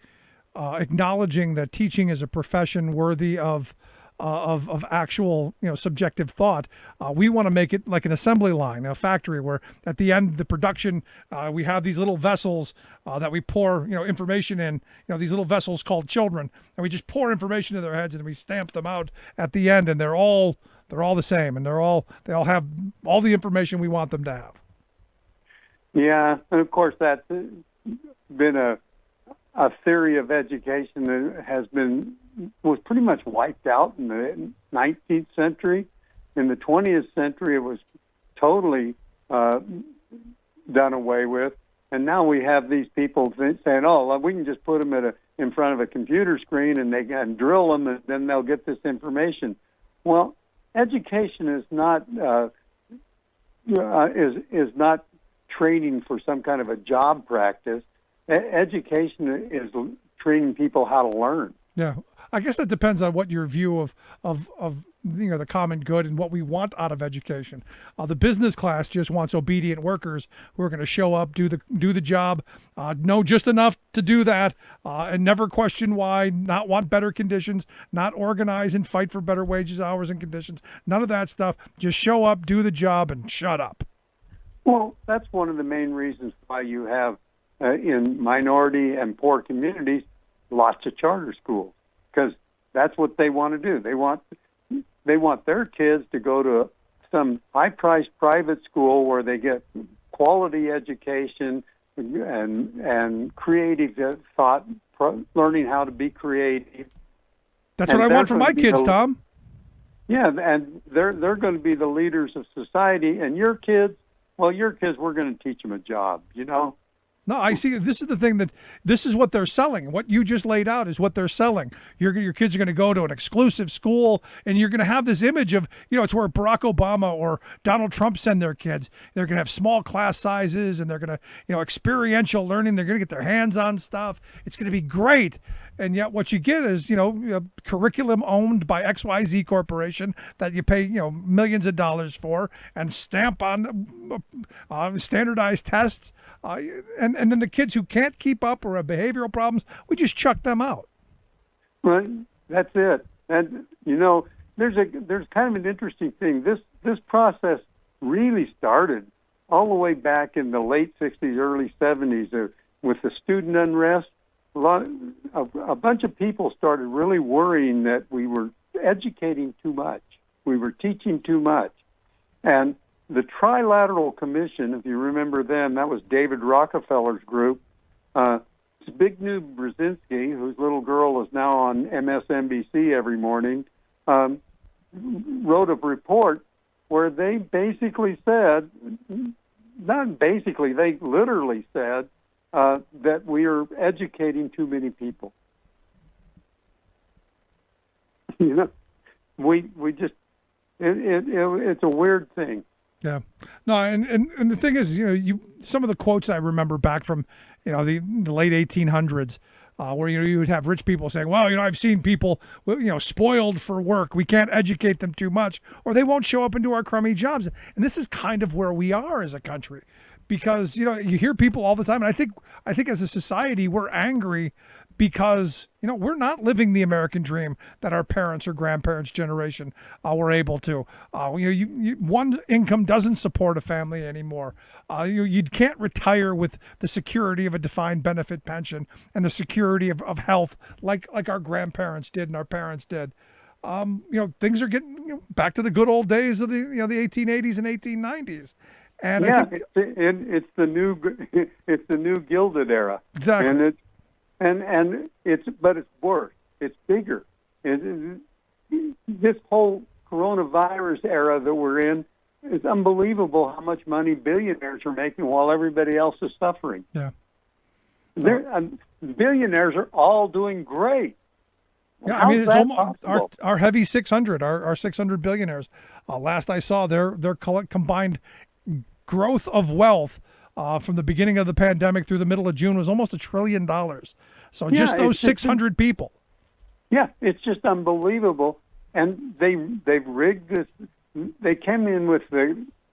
acknowledging that teaching is a profession worthy of actual subjective thought. We want to make it like an assembly line, a factory where at the end of the production we have these little vessels that we pour information in. These little vessels called children, and we just pour information in their heads and we stamp them out at the end, and they're all the same, and they all have all the information we want them to have. Yeah, and of course that's been a theory of education that was pretty much wiped out in the 19th century. In the 20th century, it was totally done away with. And now we have these people saying, "Oh, we can just put them in front of a computer screen and they can drill them, and then they'll get this information." Well, education is not is not training for some kind of a job practice. Education is training people how to learn. Yeah, I guess that depends on what your view of the common good and what we want out of education. The business class just wants obedient workers who are going to show up, do the job, know just enough to do that, and never question why, not want better conditions, not organize and fight for better wages, hours, and conditions. None of that stuff. Just show up, do the job, and shut up. Well, that's one of the main reasons why you have in minority and poor communities lots of charter schools, because that's what they want to do. They want their kids to go to some high-priced private school where they get quality education and creative thought, learning how to be creative. That's what I want for my kids, Tom. Yeah, and they're going to be the leaders of society. And your kids, we're going to teach them a job, No, I see. This is the thing this is what they're selling. What you just laid out is what they're selling. Your kids are going to go to an exclusive school, and you're going to have this image of, it's where Barack Obama or Donald Trump send their kids. They're going to have small class sizes, and they're going to, experiential learning. They're going to get their hands on stuff. It's going to be great. And yet what you get is, curriculum owned by XYZ Corporation that you pay, millions of dollars for and stamp on standardized tests. And then the kids who can't keep up or have behavioral problems, we just chuck them out. Right. That's it. And, there's kind of an interesting thing. This process really started all the way back in the late 60s, early 70s with the student unrest. A bunch of people started really worrying that we were educating too much. We were teaching too much. And the Trilateral Commission, if you remember them, that was David Rockefeller's group. Zbigniew Brzezinski, whose little girl is now on MSNBC every morning, wrote a report where they basically said, they literally said, that we are educating too many people. We just it's a weird thing. Yeah, no, and the thing is, some of the quotes I remember back from, the late 1800s, where you would have rich people saying, well, I've seen people, spoiled for work. We can't educate them too much, or they won't show up and do our crummy jobs. And this is kind of where we are as a country, because you hear people all the time, and I think as a society we're angry because we're not living the American dream that our parents or grandparents' generation were able to. One income doesn't support a family anymore. You can't retire with the security of a defined benefit pension and the security of health like our grandparents did and our parents did. Things are getting back to the good old days of the 1880s and 1890s. And yeah, I think, it's the new Gilded Era. Exactly. And it's worse. It's bigger. This whole coronavirus era that we're in, it's unbelievable how much money billionaires are making while everybody else is suffering. Yeah. Billionaires are all doing great. Yeah, How's it's that almost possible? our heavy 600, our 600 billionaires. Last I saw, their combined growth of wealth from the beginning of the pandemic through the middle of June was almost $1 trillion. So just those 600 people. Yeah, it's just unbelievable. And they've rigged this. They came in with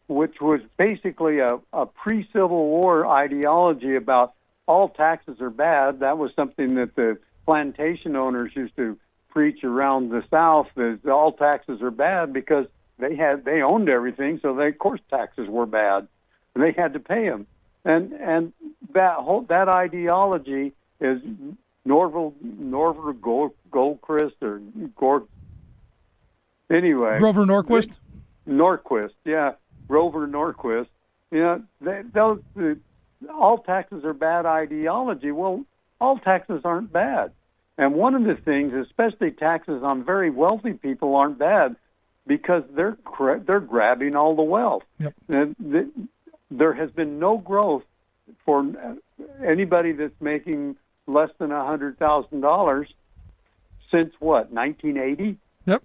which was basically a pre-Civil War ideology about all taxes are bad. That was something that the plantation owners used to preach around the South, is all taxes are bad because they owned everything, so of course taxes were bad. They had to pay them. And that ideology is Grover Norquist anyway. Grover Norquist? Norquist, yeah. Grover Norquist. All taxes are bad ideology. Well, all taxes aren't bad. And one of the things, especially taxes on very wealthy people, aren't bad because they're grabbing all the wealth. Yep. There has been no growth for anybody that's making less than $100,000 since what, 1980? Yep.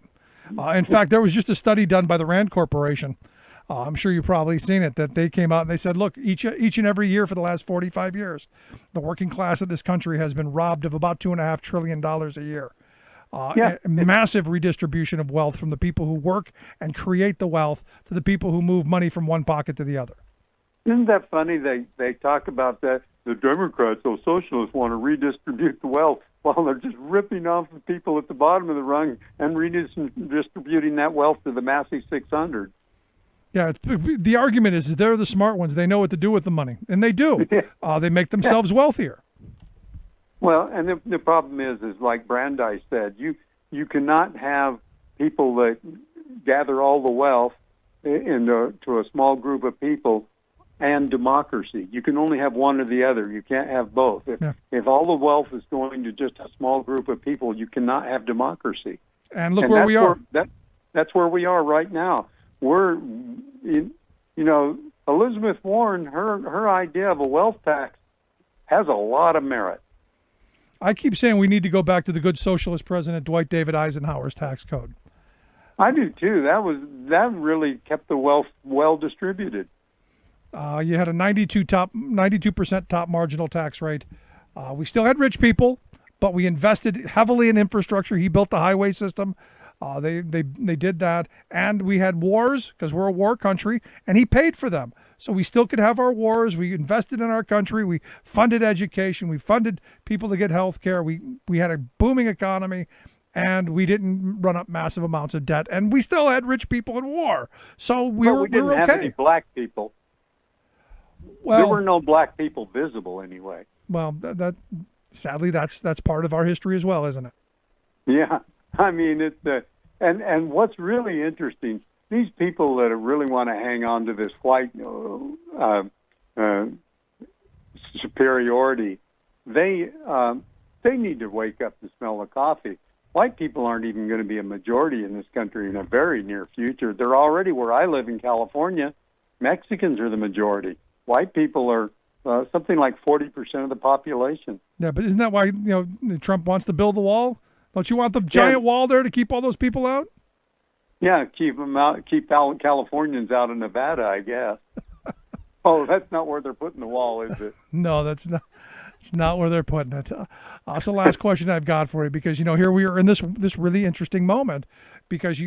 In fact, there was just a study done by the Rand Corporation. I'm sure you've probably seen it, that they came out and they said, look, each and every year for the last 45 years, the working class of this country has been robbed of about $2.5 trillion a year. A massive redistribution of wealth from the people who work and create the wealth to the people who move money from one pocket to the other. Isn't that funny? They talk about that. The Democrats, those socialists, want to redistribute the wealth while they're just ripping off the people at the bottom of the rung and redistributing that wealth to the massive 600. Yeah, the argument is they're the smart ones. They know what to do with the money, and they do. They make themselves wealthier. Well, and the problem is like Brandeis said, you cannot have people that gather all the wealth to a small group of people and democracy. You can only have one or the other. You can't have both. If all the wealth is going to just a small group of people, you cannot have democracy. And look where we are. That's where we are right now. We're, Elizabeth Warren, her idea of a wealth tax has a lot of merit. I keep saying we need to go back to the good socialist President Dwight David Eisenhower's tax code. I do too. That really kept the wealth well distributed. You had a 92% top marginal tax rate. We still had rich people, but we invested heavily in infrastructure. He built the highway system. They did that, and we had wars because we're a war country, and he paid for them. So we still could have our wars. We invested in our country. We funded education. We funded people to get health care. We had a booming economy, and we didn't run up massive amounts of debt. And we still had rich people in war. So we didn't were okay. have any black people. Well, there were no black people visible anyway. Well, that sadly that's part of our history as well, isn't it? Yeah, I mean it's and what's really interesting, these people that really want to hang on to this white superiority, they need to wake up to smell the coffee. White people aren't even going to be a majority in this country in a very near future. They're already where I live in California. Mexicans are the majority. White people are something like 40% of the population. Yeah, but isn't that why Trump wants to build the wall? Don't you want the giant wall there to keep all those people out? Yeah, keep them out. Keep Californians out of Nevada, I guess. Oh, that's not where they're putting the wall, is it? No, that's not. It's not where they're putting it. So last question I've got for you, because, here we are in this really interesting moment, because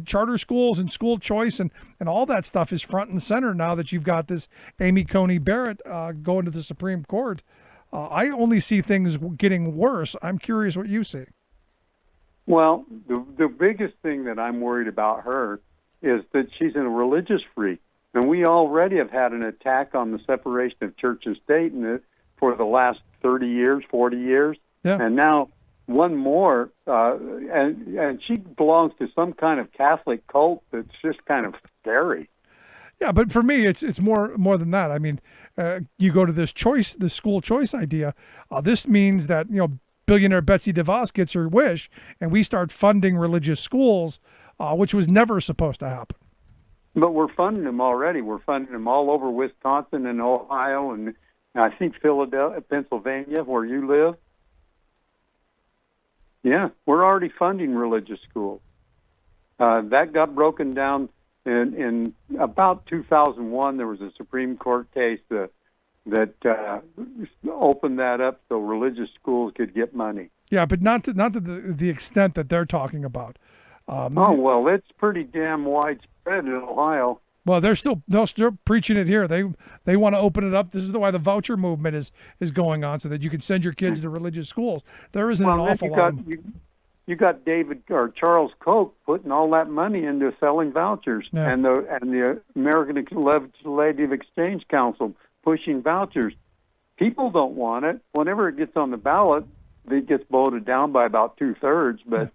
charter schools and school choice and all that stuff is front and center now that you've got this Amy Coney Barrett going to the Supreme Court. I only see things getting worse. I'm curious what you see. Well, the biggest thing that I'm worried about her is that she's a religious freak. And we already have had an attack on the separation of church and state for the last 30 years, 40 years. Yeah. And now one more, and she belongs to some kind of Catholic cult that's just kind of scary. Yeah, but for me, it's more than that. I mean, you go to this school choice idea. This means that, billionaire Betsy DeVos gets her wish, and we start funding religious schools, which was never supposed to happen. But we're funding them already. We're funding them all over Wisconsin and Ohio, and I think Philadelphia, Pennsylvania, where you live. Yeah, we're already funding religious schools. That got broken down in about 2001. There was a Supreme Court case that opened that up so religious schools could get money. Yeah, but not to the extent that they're talking about. Well, it's pretty damn widespread in Ohio. Well, they're still preaching it here. They want to open it up. This is why the voucher movement is going on, so that you can send your kids to religious schools. There isn't an awful lot. You got David or Charles Koch putting all that money into selling vouchers, yeah. and the American Legislative Exchange Council pushing vouchers. People don't want it. Whenever it gets on the ballot, it gets voted down by about 2/3, but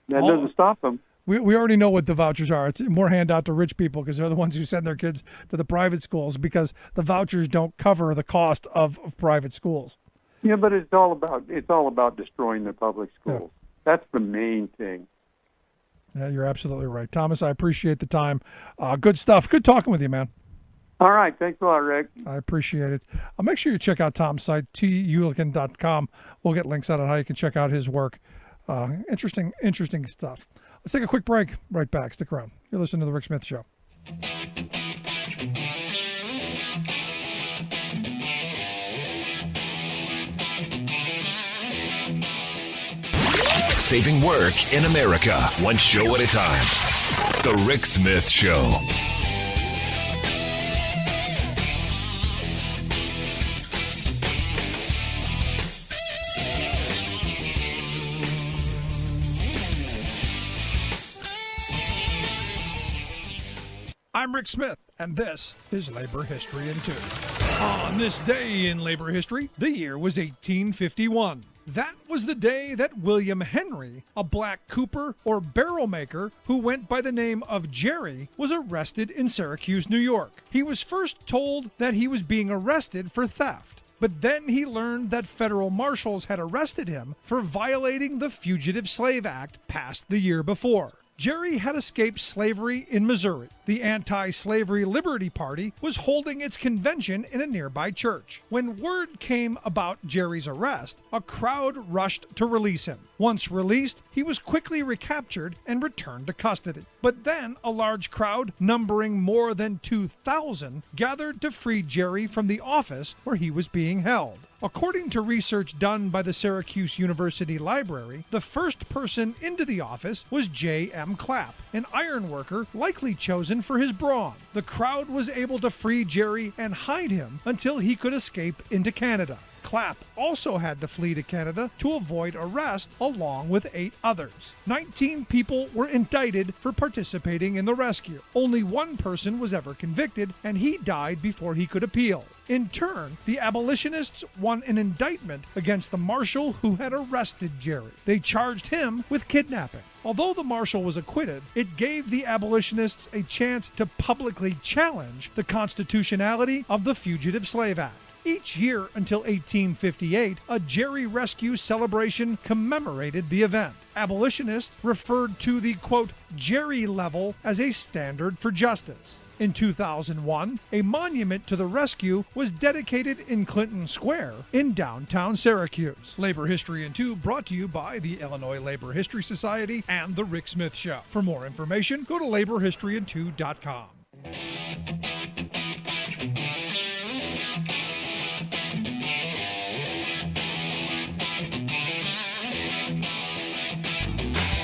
that doesn't stop them. We already know what the vouchers are. It's more handout to rich people, because they're the ones who send their kids to the private schools, because the vouchers don't cover the cost of private schools. Yeah, but it's all about destroying the public schools. Yeah. That's the main thing. Yeah, you're absolutely right. Thomas, I appreciate the time. Good stuff. Good talking with you, man. All right. Thanks a lot, Rick. I appreciate it. Make sure you check out Tom's site, tulican.com. We'll get links out on how you can check out his work. Interesting stuff. Let's take a quick break. Right back. Stick around. You're listening to The Rick Smith Show. Saving work in America, one show at a time. The Rick Smith Show. I'm Rick Smith, and this is Labor History in 2. On this day in labor history, the year was 1851. That was the day that William Henry, a black cooper or barrel maker who went by the name of Jerry, was arrested in Syracuse, New York. He was first told that he was being arrested for theft, but then he learned that federal marshals had arrested him for violating the Fugitive Slave Act passed the year before. Jerry had escaped slavery in Missouri. The anti-slavery Liberty Party was holding its convention in a nearby church. When word came about Jerry's arrest, a crowd rushed to release him. Once released, he was quickly recaptured and returned to custody. But then a large crowd, numbering more than 2,000, gathered to free Jerry from the office where he was being held. According to research done by the Syracuse University Library, the first person into the office was J.M. Clapp, an iron worker likely chosen for his brawn. The crowd was able to free Jerry and hide him until he could escape into Canada. Clapp also had to flee to Canada to avoid arrest along with 8 others. 19 people were indicted for participating in the rescue. Only one person was ever convicted, and he died before he could appeal. In turn, the abolitionists won an indictment against the marshal who had arrested Jerry. They charged him with kidnapping. Although the marshal was acquitted, it gave the abolitionists a chance to publicly challenge the constitutionality of the Fugitive Slave Act. Each year until 1858, a Jerry Rescue celebration commemorated the event. Abolitionists referred to the, quote, Jerry level as a standard for justice. In 2001, a monument to the rescue was dedicated in Clinton Square in downtown Syracuse. Labor History in 2 brought to you by the Illinois Labor History Society and The Rick Smith Show. For more information, go to laborhistoryin2.com.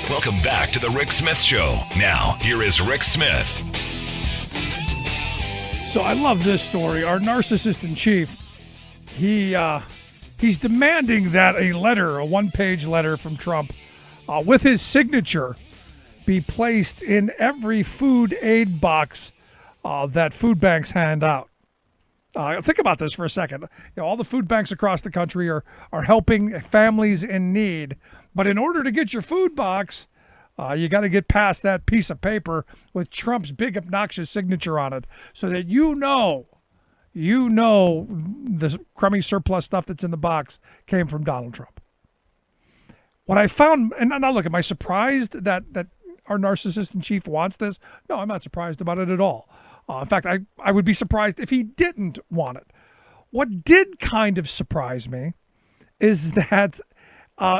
Welcome back to the Rick Smith Show. Now, here is Rick Smith. So I love this story. Our narcissist in chief, he's demanding that a one-page letter from Trump with his signature be placed in every food aid box that food banks hand out. Think about this for a second. All the food banks across the country are helping families in need. But in order to get your food box, you got to get past that piece of paper with Trump's big obnoxious signature on it so that you know the crummy surplus stuff that's in the box came from Donald Trump. What I found, and now look, am I surprised that our narcissist in chief wants this? No, I'm not surprised about it at all. In fact, I would be surprised if he didn't want it. What did kind of surprise me is that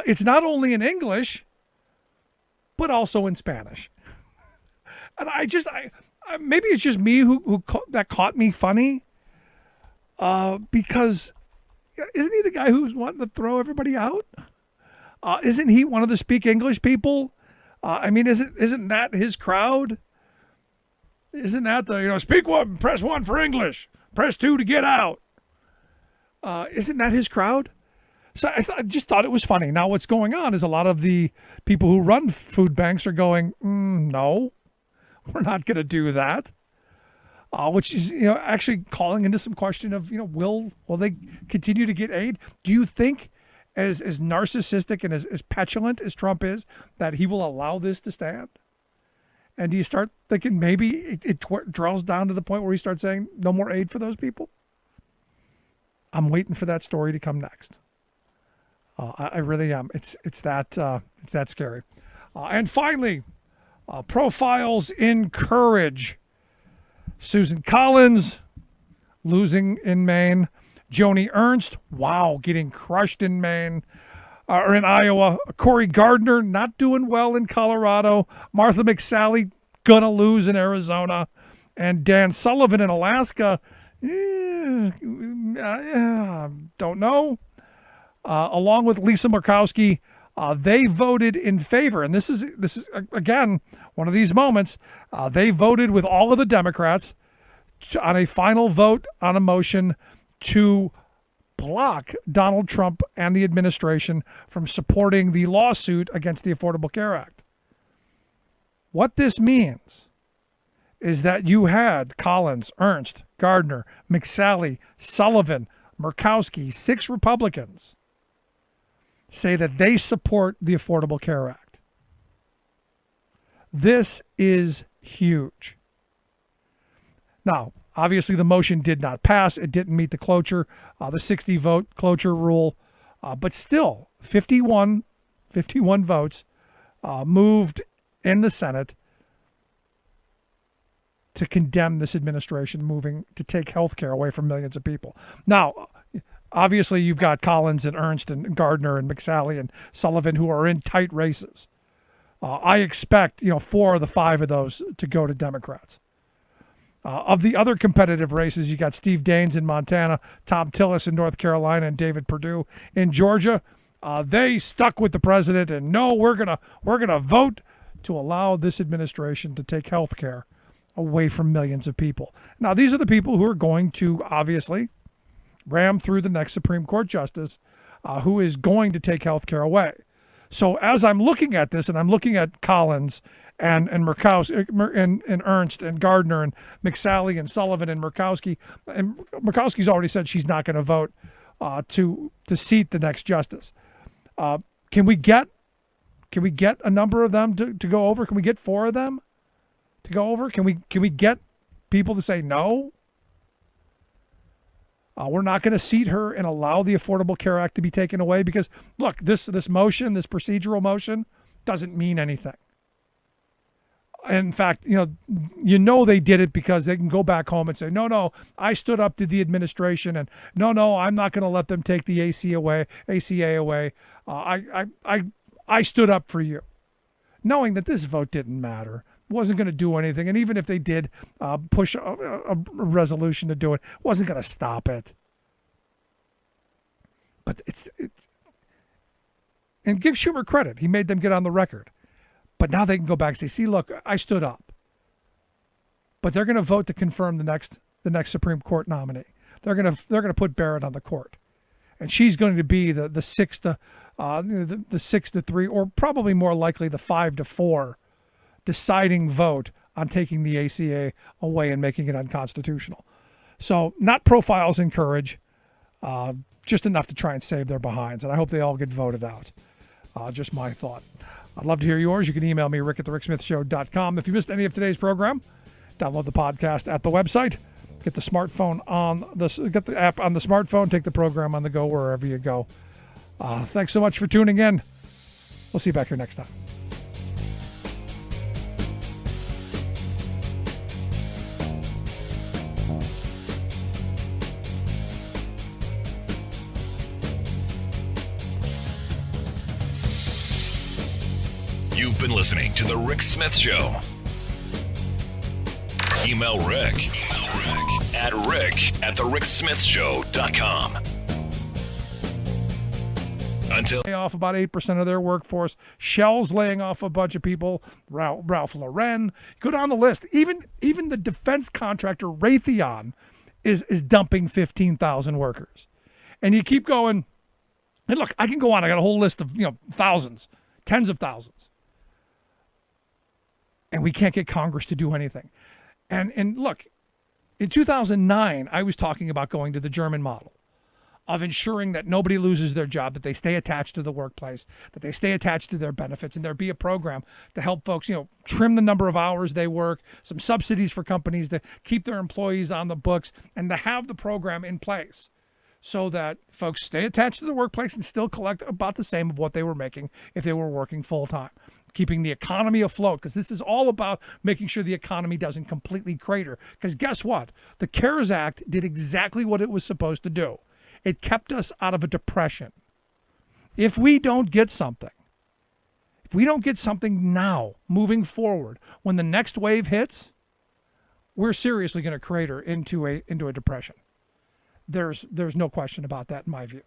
it's not only in English, but also in Spanish. And maybe it's just me that caught me funny, because isn't he the guy who's wanting to throw everybody out? Isn't he one of the speak English people? Isn't that his crowd? Isn't that the, speak one, press 1 for English, press 2 to get out? Isn't that his crowd? So I just thought it was funny. Now what's going on is a lot of the people who run food banks are going, no, we're not going to do that. Which is, actually calling into some question of, will they continue to get aid? Do you think as narcissistic and as petulant as Trump is, that he will allow this to stand? And do you start thinking maybe it draws down to the point where he starts saying no more aid for those people? I'm waiting for that story to come next. I really am. It's that scary. And finally, profiles in courage. Susan Collins losing in Maine. Joni Ernst, getting crushed in Maine. Or in Iowa. Cory Gardner not doing well in Colorado. Martha McSally gonna lose in Arizona. And Dan Sullivan in Alaska, don't know. Along with Lisa Murkowski, they voted in favor. And this is again one of these moments. They voted with all of the Democrats on a final vote on a motion to block Donald Trump and the administration from supporting the lawsuit against the Affordable Care Act. What this means is that you had Collins, Ernst, Gardner, McSally, Sullivan, Murkowski, 6 Republicans say that they support the Affordable Care Act. This is huge. Now, obviously, the motion did not pass. It didn't meet the cloture, the 60-vote cloture rule. But still, 51 votes moved in the Senate to condemn this administration moving to take health care away from millions of people. Now, obviously, you've got Collins and Ernst and Gardner and McSally and Sullivan who are in tight races. I expect, 4 of the 5 of those to go to Democrats. Of the other competitive races, you got Steve Daines in Montana, Tom Tillis in North Carolina, and David Perdue in Georgia. They stuck with the president, and no, we're gonna vote to allow this administration to take health care away from millions of people. Now, these are the people who are going to obviously ram through the next Supreme Court justice who is going to take health care away. So as I'm looking at this, and I'm looking at Collins and Murkowski and Ernst and Gardner and McSally and Sullivan and Murkowski, and Murkowski's already said she's not going to vote to seat the next justice. Can we get a number of them to go over? Can we get 4 of them to go over? Can we get people to say no? We're not going to seat her and allow the Affordable Care Act to be taken away because, look, this motion, this procedural motion, doesn't mean anything. In fact, they did it because they can go back home and say, no, I stood up to the administration, and no, I'm not going to let them take the ACA away. I stood up for you, knowing that this vote didn't matter, wasn't going to do anything, and even if they did push a resolution to do it, wasn't going to stop it. But it's and give Schumer credit; he made them get on the record. But now they can go back and say, see, look, I stood up. But they're going to vote to confirm the next Supreme Court nominee. They're going to put Barrett on the court, and she's going to be the 6-3, or probably more likely the 5-4 deciding vote on taking the ACA away and making it unconstitutional. So not profiles in courage, just enough to try and save their behinds. And I hope they all get voted out. Just my thought. I'd love to hear yours. You can email me, rick@thericksmithshow.com. If you missed any of today's program, download the podcast at the website. Get the app on the smartphone. Take the program on the go wherever you go. Thanks so much for tuning in. We'll see you back here next time. You've been listening to The Rick Smith Show. Email Rick at rick@thericksmithshow.com. Until off about 8% of their workforce. Shell's laying off a bunch of people. Ralph Lauren. Go down the list. Even the defense contractor Raytheon is dumping 15,000 workers. And you keep going. And look, I can go on. I got a whole list of thousands, tens of thousands. And we can't get Congress to do anything. And look, in 2009, I was talking about going to the German model of ensuring that nobody loses their job, that they stay attached to the workplace, that they stay attached to their benefits, and there be a program to help folks, trim the number of hours they work, some subsidies for companies to keep their employees on the books, and to have the program in place so that folks stay attached to the workplace and still collect about the same of what they were making if they were working full time. Keeping the economy afloat, because this is all about making sure the economy doesn't completely crater. Because guess what? The CARES Act did exactly what it was supposed to do. It kept us out of a depression. If we don't get something now, moving forward, when the next wave hits, we're seriously going to crater into a depression. There's no question about that in my view.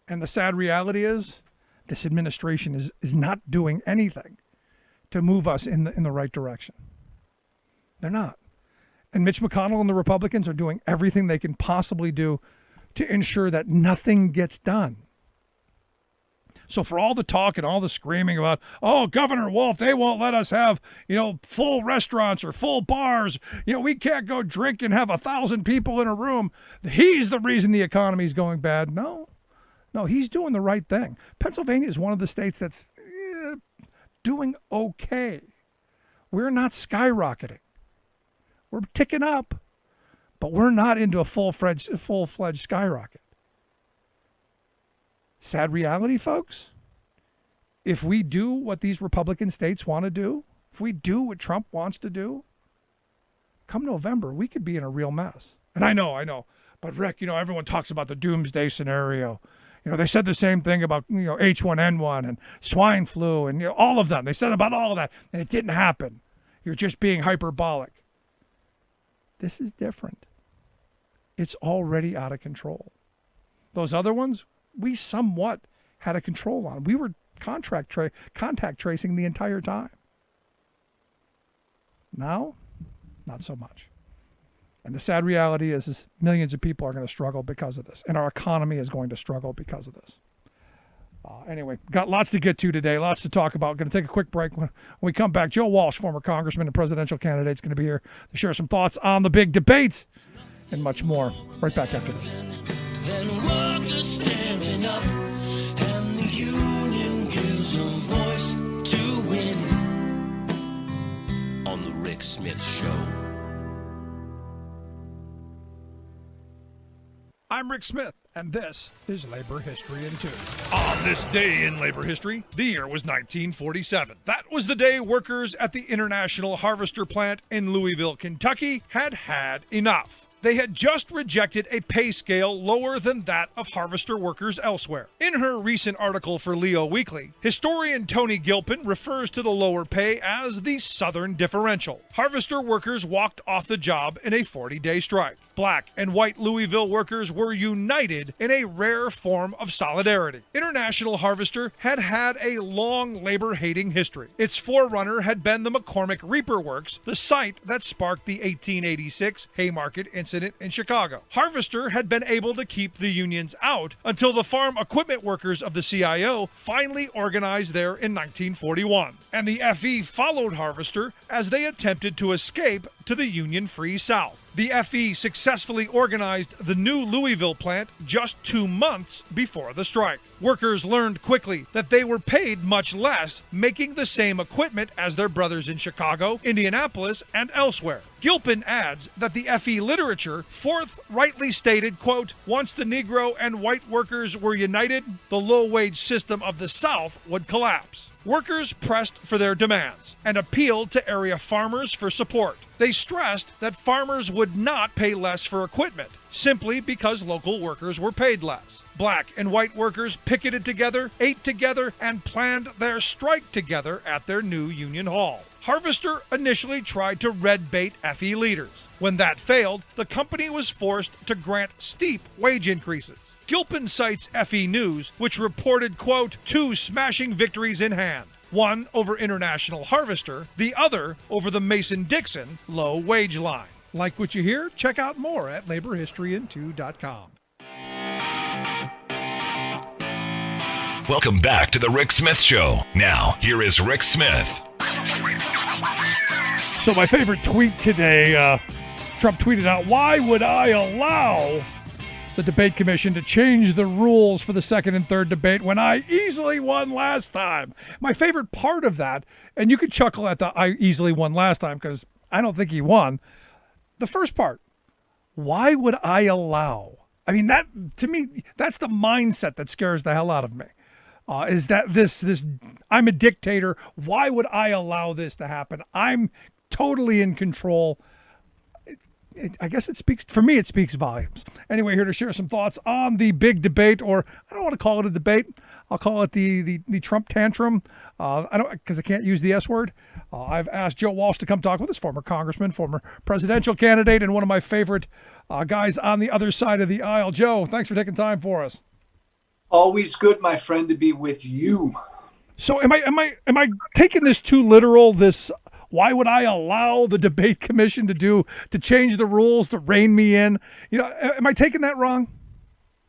And the sad reality is, this administration is not doing anything to move us in the right direction. They're not. And Mitch McConnell and the Republicans are doing everything they can possibly do to ensure that nothing gets done. So for all the talk and all the screaming about, oh, Governor Wolf, they won't let us have, full restaurants or full bars. We can't go drink and have 1,000 people in a room. He's the reason the economy is going bad. No, he's doing the right thing. Pennsylvania is one of the states that's doing okay. We're not skyrocketing. We're ticking up, but we're not into a full-fledged skyrocket. Sad reality, folks. If we do what these Republican states want to do, if we do what Trump wants to do, come November, we could be in a real mess. And I know. But Rick, everyone talks about the doomsday scenario. They said the same thing about, H1N1 and swine flu and all of them. They said about all of that, and it didn't happen. You're just being hyperbolic. This is different. It's already out of control. Those other ones, we somewhat had a control on. We were contact tracing the entire time. Now, not so much. And the sad reality is millions of people are going to struggle because of this. And our economy is going to struggle because of this. Anyway, got lots to get to today, lots to talk about. Going to take a quick break. When we come back, Joe Walsh, former congressman and presidential candidate, is going to be here to share some thoughts on the big debate and much more. Right back after this. Then workers standing up, and the union gives a voice to win. On the Rick Smith Show. I'm Rick Smith, and this is Labor History in 2. On this day in labor history, the year was 1947. That was the day workers at the International Harvester Plant in Louisville, Kentucky had enough. They had just rejected a pay scale lower than that of harvester workers elsewhere. In her recent article for Leo Weekly, historian Tony Gilpin refers to the lower pay as the Southern differential. Harvester workers walked off the job in a 40-day strike. Black and white Louisville workers were united in a rare form of solidarity. International Harvester had had a long labor-hating history. Its forerunner had been the McCormick Reaper Works, the site that sparked the 1886 Haymarket incident in Chicago. Harvester had been able to keep the unions out until the farm equipment workers of the CIO finally organized there in 1941. And the FE followed Harvester as they attempted to escape to the Union-free South. The FE successfully organized the new Louisville plant just 2 months before the strike. Workers learned quickly that they were paid much less making the same equipment as their brothers in Chicago, Indianapolis, and elsewhere. Gilpin adds that the FE literature forthrightly stated, quote, once the Negro and white workers were united, the low-wage system of the South would collapse. Workers pressed for their demands and appealed to area farmers for support. They stressed that farmers would not pay less for equipment, simply because local workers were paid less. Black and white workers picketed together, ate together, and planned their strike together at their new union hall. Harvester initially tried to red bait FE leaders. When that failed, the company was forced to grant steep wage increases. Gilpin cites FE News, which reported, quote, 2 smashing victories in hand. One over International Harvester, the other over the Mason-Dixon low wage line. Like what you hear? Check out more at laborhistoryin2.com. Welcome back to the Rick Smith Show. Now, here is Rick Smith. So my favorite tweet today, Trump tweeted out, why would I allow the debate commission to change the rules for the second and third debate when I easily won last time? My favorite part of that, and you could chuckle at the I easily won last time because I don't think he won. The first part, why would I allow? I mean, that to me, that's the mindset that scares the hell out of me. Is that this I'm a dictator. Why would I allow this to happen? I'm totally in control. I guess it speaks volumes. Anyway, here to share some thoughts on the big debate, or I don't want to call it a debate. I'll call it the Trump tantrum. Because I can't use the S word. I've asked Joe Walsh to come talk with us, former congressman, former presidential candidate, and one of my favorite guys on the other side of the aisle. Joe, thanks for taking time for us. Always good, my friend, to be with you. So am I taking this too literal? Why would I allow the debate commission to change the rules to rein me in? Am I taking that wrong?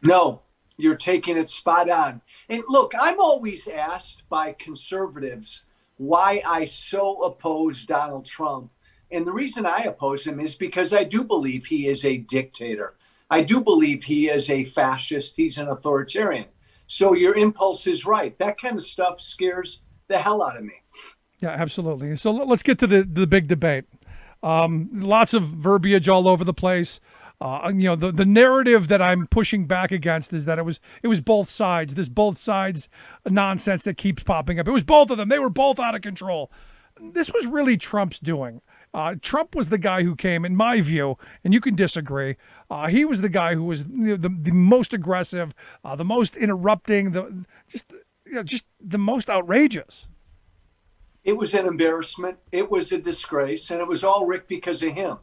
No, you're taking it spot on. And look, I'm always asked by conservatives why I so oppose Donald Trump. And the reason I oppose him is because I do believe he is a dictator. I do believe he is a fascist. He's an authoritarian. So your impulse is right. That kind of stuff scares the hell out of me. Yeah, absolutely. So let's get to the big debate. Lots of verbiage all over the place. The narrative that I'm pushing back against is that it was both sides. This both sides nonsense that keeps popping up. It was both of them. They were both out of control. This was really Trump's doing. Trump was the guy who came, in my view, and you can disagree. He was the guy who was the most aggressive, the most interrupting, just the most outrageous. It was an embarrassment. It was a disgrace, and it was all Rick because of him.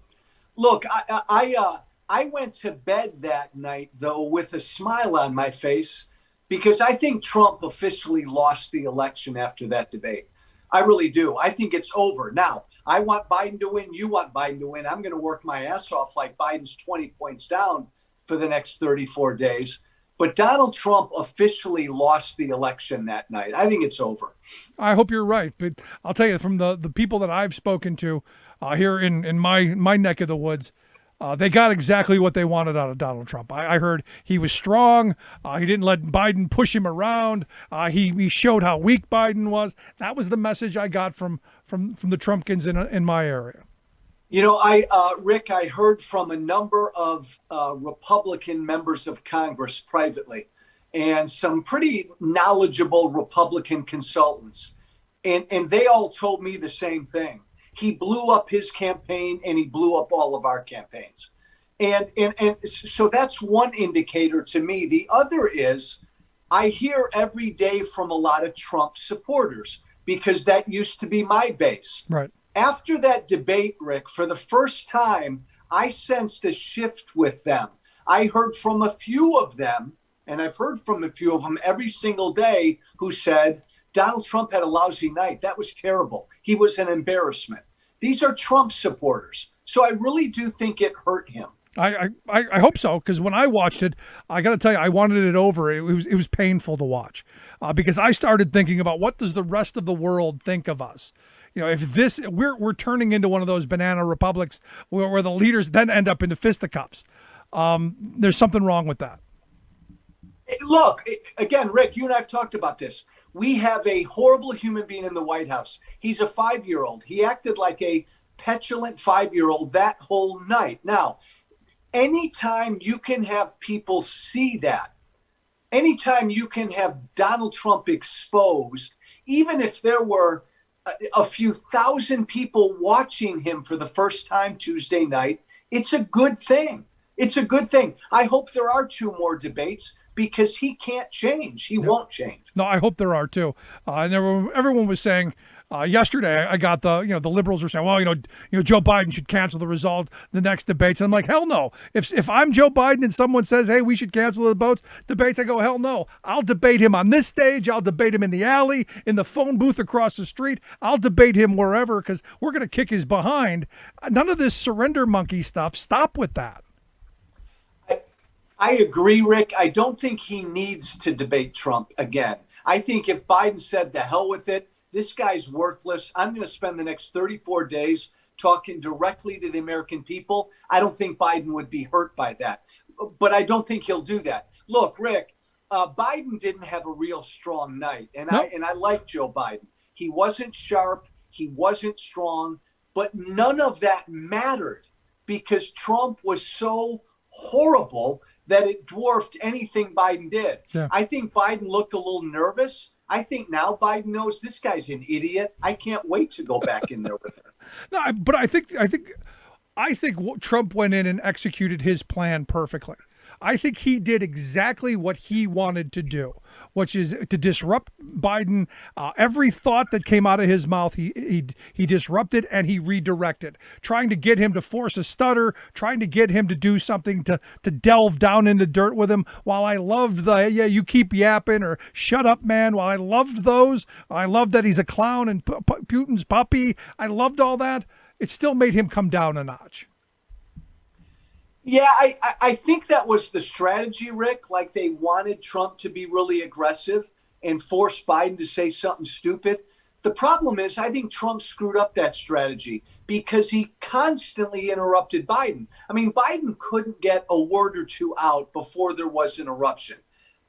Look, I went to bed that night, though, with a smile on my face because I think Trump officially lost the election after that debate. I really do. I think it's over. Now, I want Biden to win. You want Biden to win. I'm going to work my ass off like Biden's 20 points down for the next 34 days. But Donald Trump officially lost the election that night. I think it's over. I hope you're right. But I'll tell you, from the people that I've spoken to here in my neck of the woods, they got exactly what they wanted out of Donald Trump. I heard he was strong. He didn't let Biden push him around. He showed how weak Biden was. That was the message I got from the Trumpkins in my area. Rick, I heard from a number of Republican members of Congress privately and some pretty knowledgeable Republican consultants. And they all told me the same thing. He blew up his campaign and he blew up all of our campaigns. And so that's one indicator to me. The other is I hear every day from a lot of Trump supporters because that used to be my base. Right. After that debate, Rick, for the first time, I sensed a shift with them. I heard from a few of them, and I've heard from a few of them every single day, who said, Donald Trump had a lousy night. That was terrible. He was an embarrassment. These are Trump supporters. So I really do think it hurt him. I hope so, because when I watched it, I got to tell you, I wanted it over. It was painful to watch because I started thinking about what does the rest of the world think of us. You know, if this we're turning into one of those banana republics where the leaders then end up into fisticuffs. There's something wrong with that. Look, again, Rick, you and I have talked about this. We have a horrible human being in the White House. He's a 5-year-old. He acted like a petulant 5-year-old that whole night. Now, anytime you can have people see that, anytime you can have Donald Trump exposed, even if there were a few thousand people watching him for the first time Tuesday night, it's a good thing. It's a good thing. I hope there are 2 more debates because he can't change. He won't change. No, I hope there are too. And everyone was saying yesterday, I got the liberals are saying, well, Joe Biden should cancel the next debates. And I'm like, hell no. If I'm Joe Biden and someone says, hey, we should cancel the debates, I go, hell no. I'll debate him on this stage. I'll debate him in the alley, in the phone booth across the street. I'll debate him wherever because we're going to kick his behind. None of this surrender monkey stuff. Stop with that. I agree, Rick. I don't think he needs to debate Trump again. I think if Biden said the hell with it, this guy's worthless. I'm going to spend the next 34 days talking directly to the American people. I don't think Biden would be hurt by that. But I don't think he'll do that. Look, Rick, Biden didn't have a real strong night. And I like Joe Biden. He wasn't sharp. He wasn't strong. But none of that mattered because Trump was so horrible that it dwarfed anything Biden did. Yeah. I think Biden looked a little nervous. I think now Biden knows this guy's an idiot. I can't wait to go back in there with him. No, but I think Trump went in and executed his plan perfectly. I think he did exactly what he wanted to do, which is to disrupt Biden. Every thought that came out of his mouth, he disrupted and he redirected, trying to get him to force a stutter, trying to get him to do something to delve down into dirt with him. While I loved you keep yapping or shut up, man. While I loved those, I loved that he's a clown and Putin's puppy. I loved all that. It still made him come down a notch. Yeah, I think that was the strategy, Rick. Like they wanted Trump to be really aggressive and force Biden to say something stupid. The problem is I think Trump screwed up that strategy because he constantly interrupted Biden. I mean, Biden couldn't get a word or two out before there was an eruption.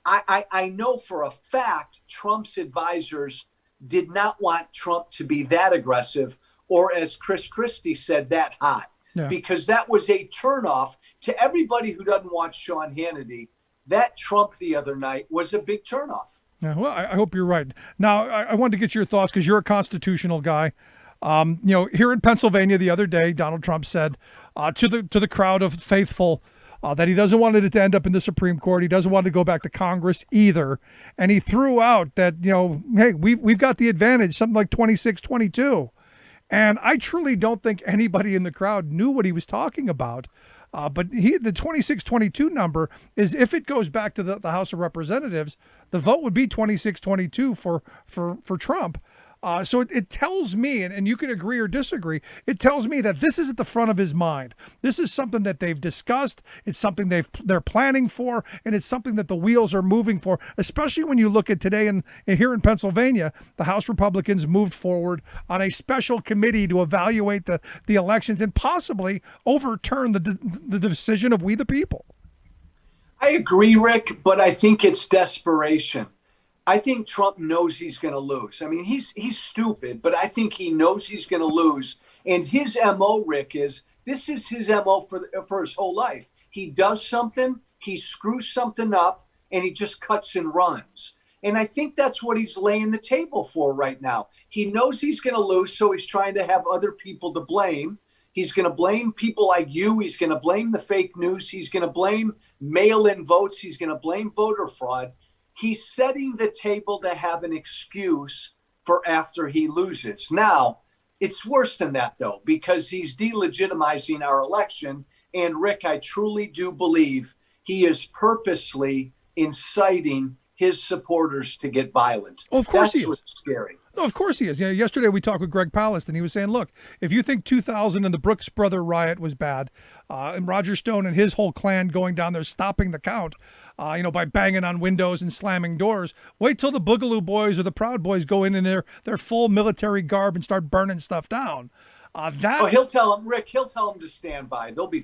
I know for a fact Trump's advisors did not want Trump to be that aggressive or, as Chris Christie said, that hot. Yeah. Because that was a turnoff to everybody who doesn't watch Sean Hannity. That Trump the other night was a big turnoff. Yeah, well, I hope you're right. Now, I wanted to get your thoughts because you're a constitutional guy. Here in Pennsylvania the other day, Donald Trump said to the crowd of faithful that he doesn't want it to end up in the Supreme Court. He doesn't want to go back to Congress either. And he threw out that, hey, we've got the advantage, something like 26-22. And I truly don't think anybody in the crowd knew what he was talking about. But the 26-22 number is if it goes back to the House of Representatives, the vote would be 26-22 for Trump. So it tells me, and you can agree or disagree, it tells me that this is at the front of his mind. This is something that they've discussed. It's something they're planning for, and it's something that the wheels are moving for, especially when you look at today and here in Pennsylvania, the House Republicans moved forward on a special committee to evaluate the elections and possibly overturn the decision of we the people. I agree, Rick, but I think it's desperation. I think Trump knows he's going to lose. I mean, he's stupid, but I think he knows he's going to lose. And his MO, Rick, this is his MO for his whole life. He does something, he screws something up, and he just cuts and runs. And I think that's what he's laying the table for right now. He knows he's going to lose, so he's trying to have other people to blame. He's going to blame people like you. He's going to blame the fake news. He's going to blame mail-in votes. He's going to blame voter fraud. He's setting the table to have an excuse for after he loses. Now, it's worse than that, though, because he's delegitimizing our election. And, Rick, I truly do believe he is purposely inciting his supporters to get violent. Oh, of course That's he is. what's scary. No, of course he is. Yeah, yesterday we talked with Greg Palast, and he was saying, look, if you think 2000 and the Brooks Brother riot was bad, and Roger Stone and his whole clan going down there stopping the count, by banging on windows and slamming doors, wait till the Boogaloo Boys or the Proud Boys go in their full military garb and start burning stuff down. He'll tell him, Rick, he'll tell him to stand by. They'll be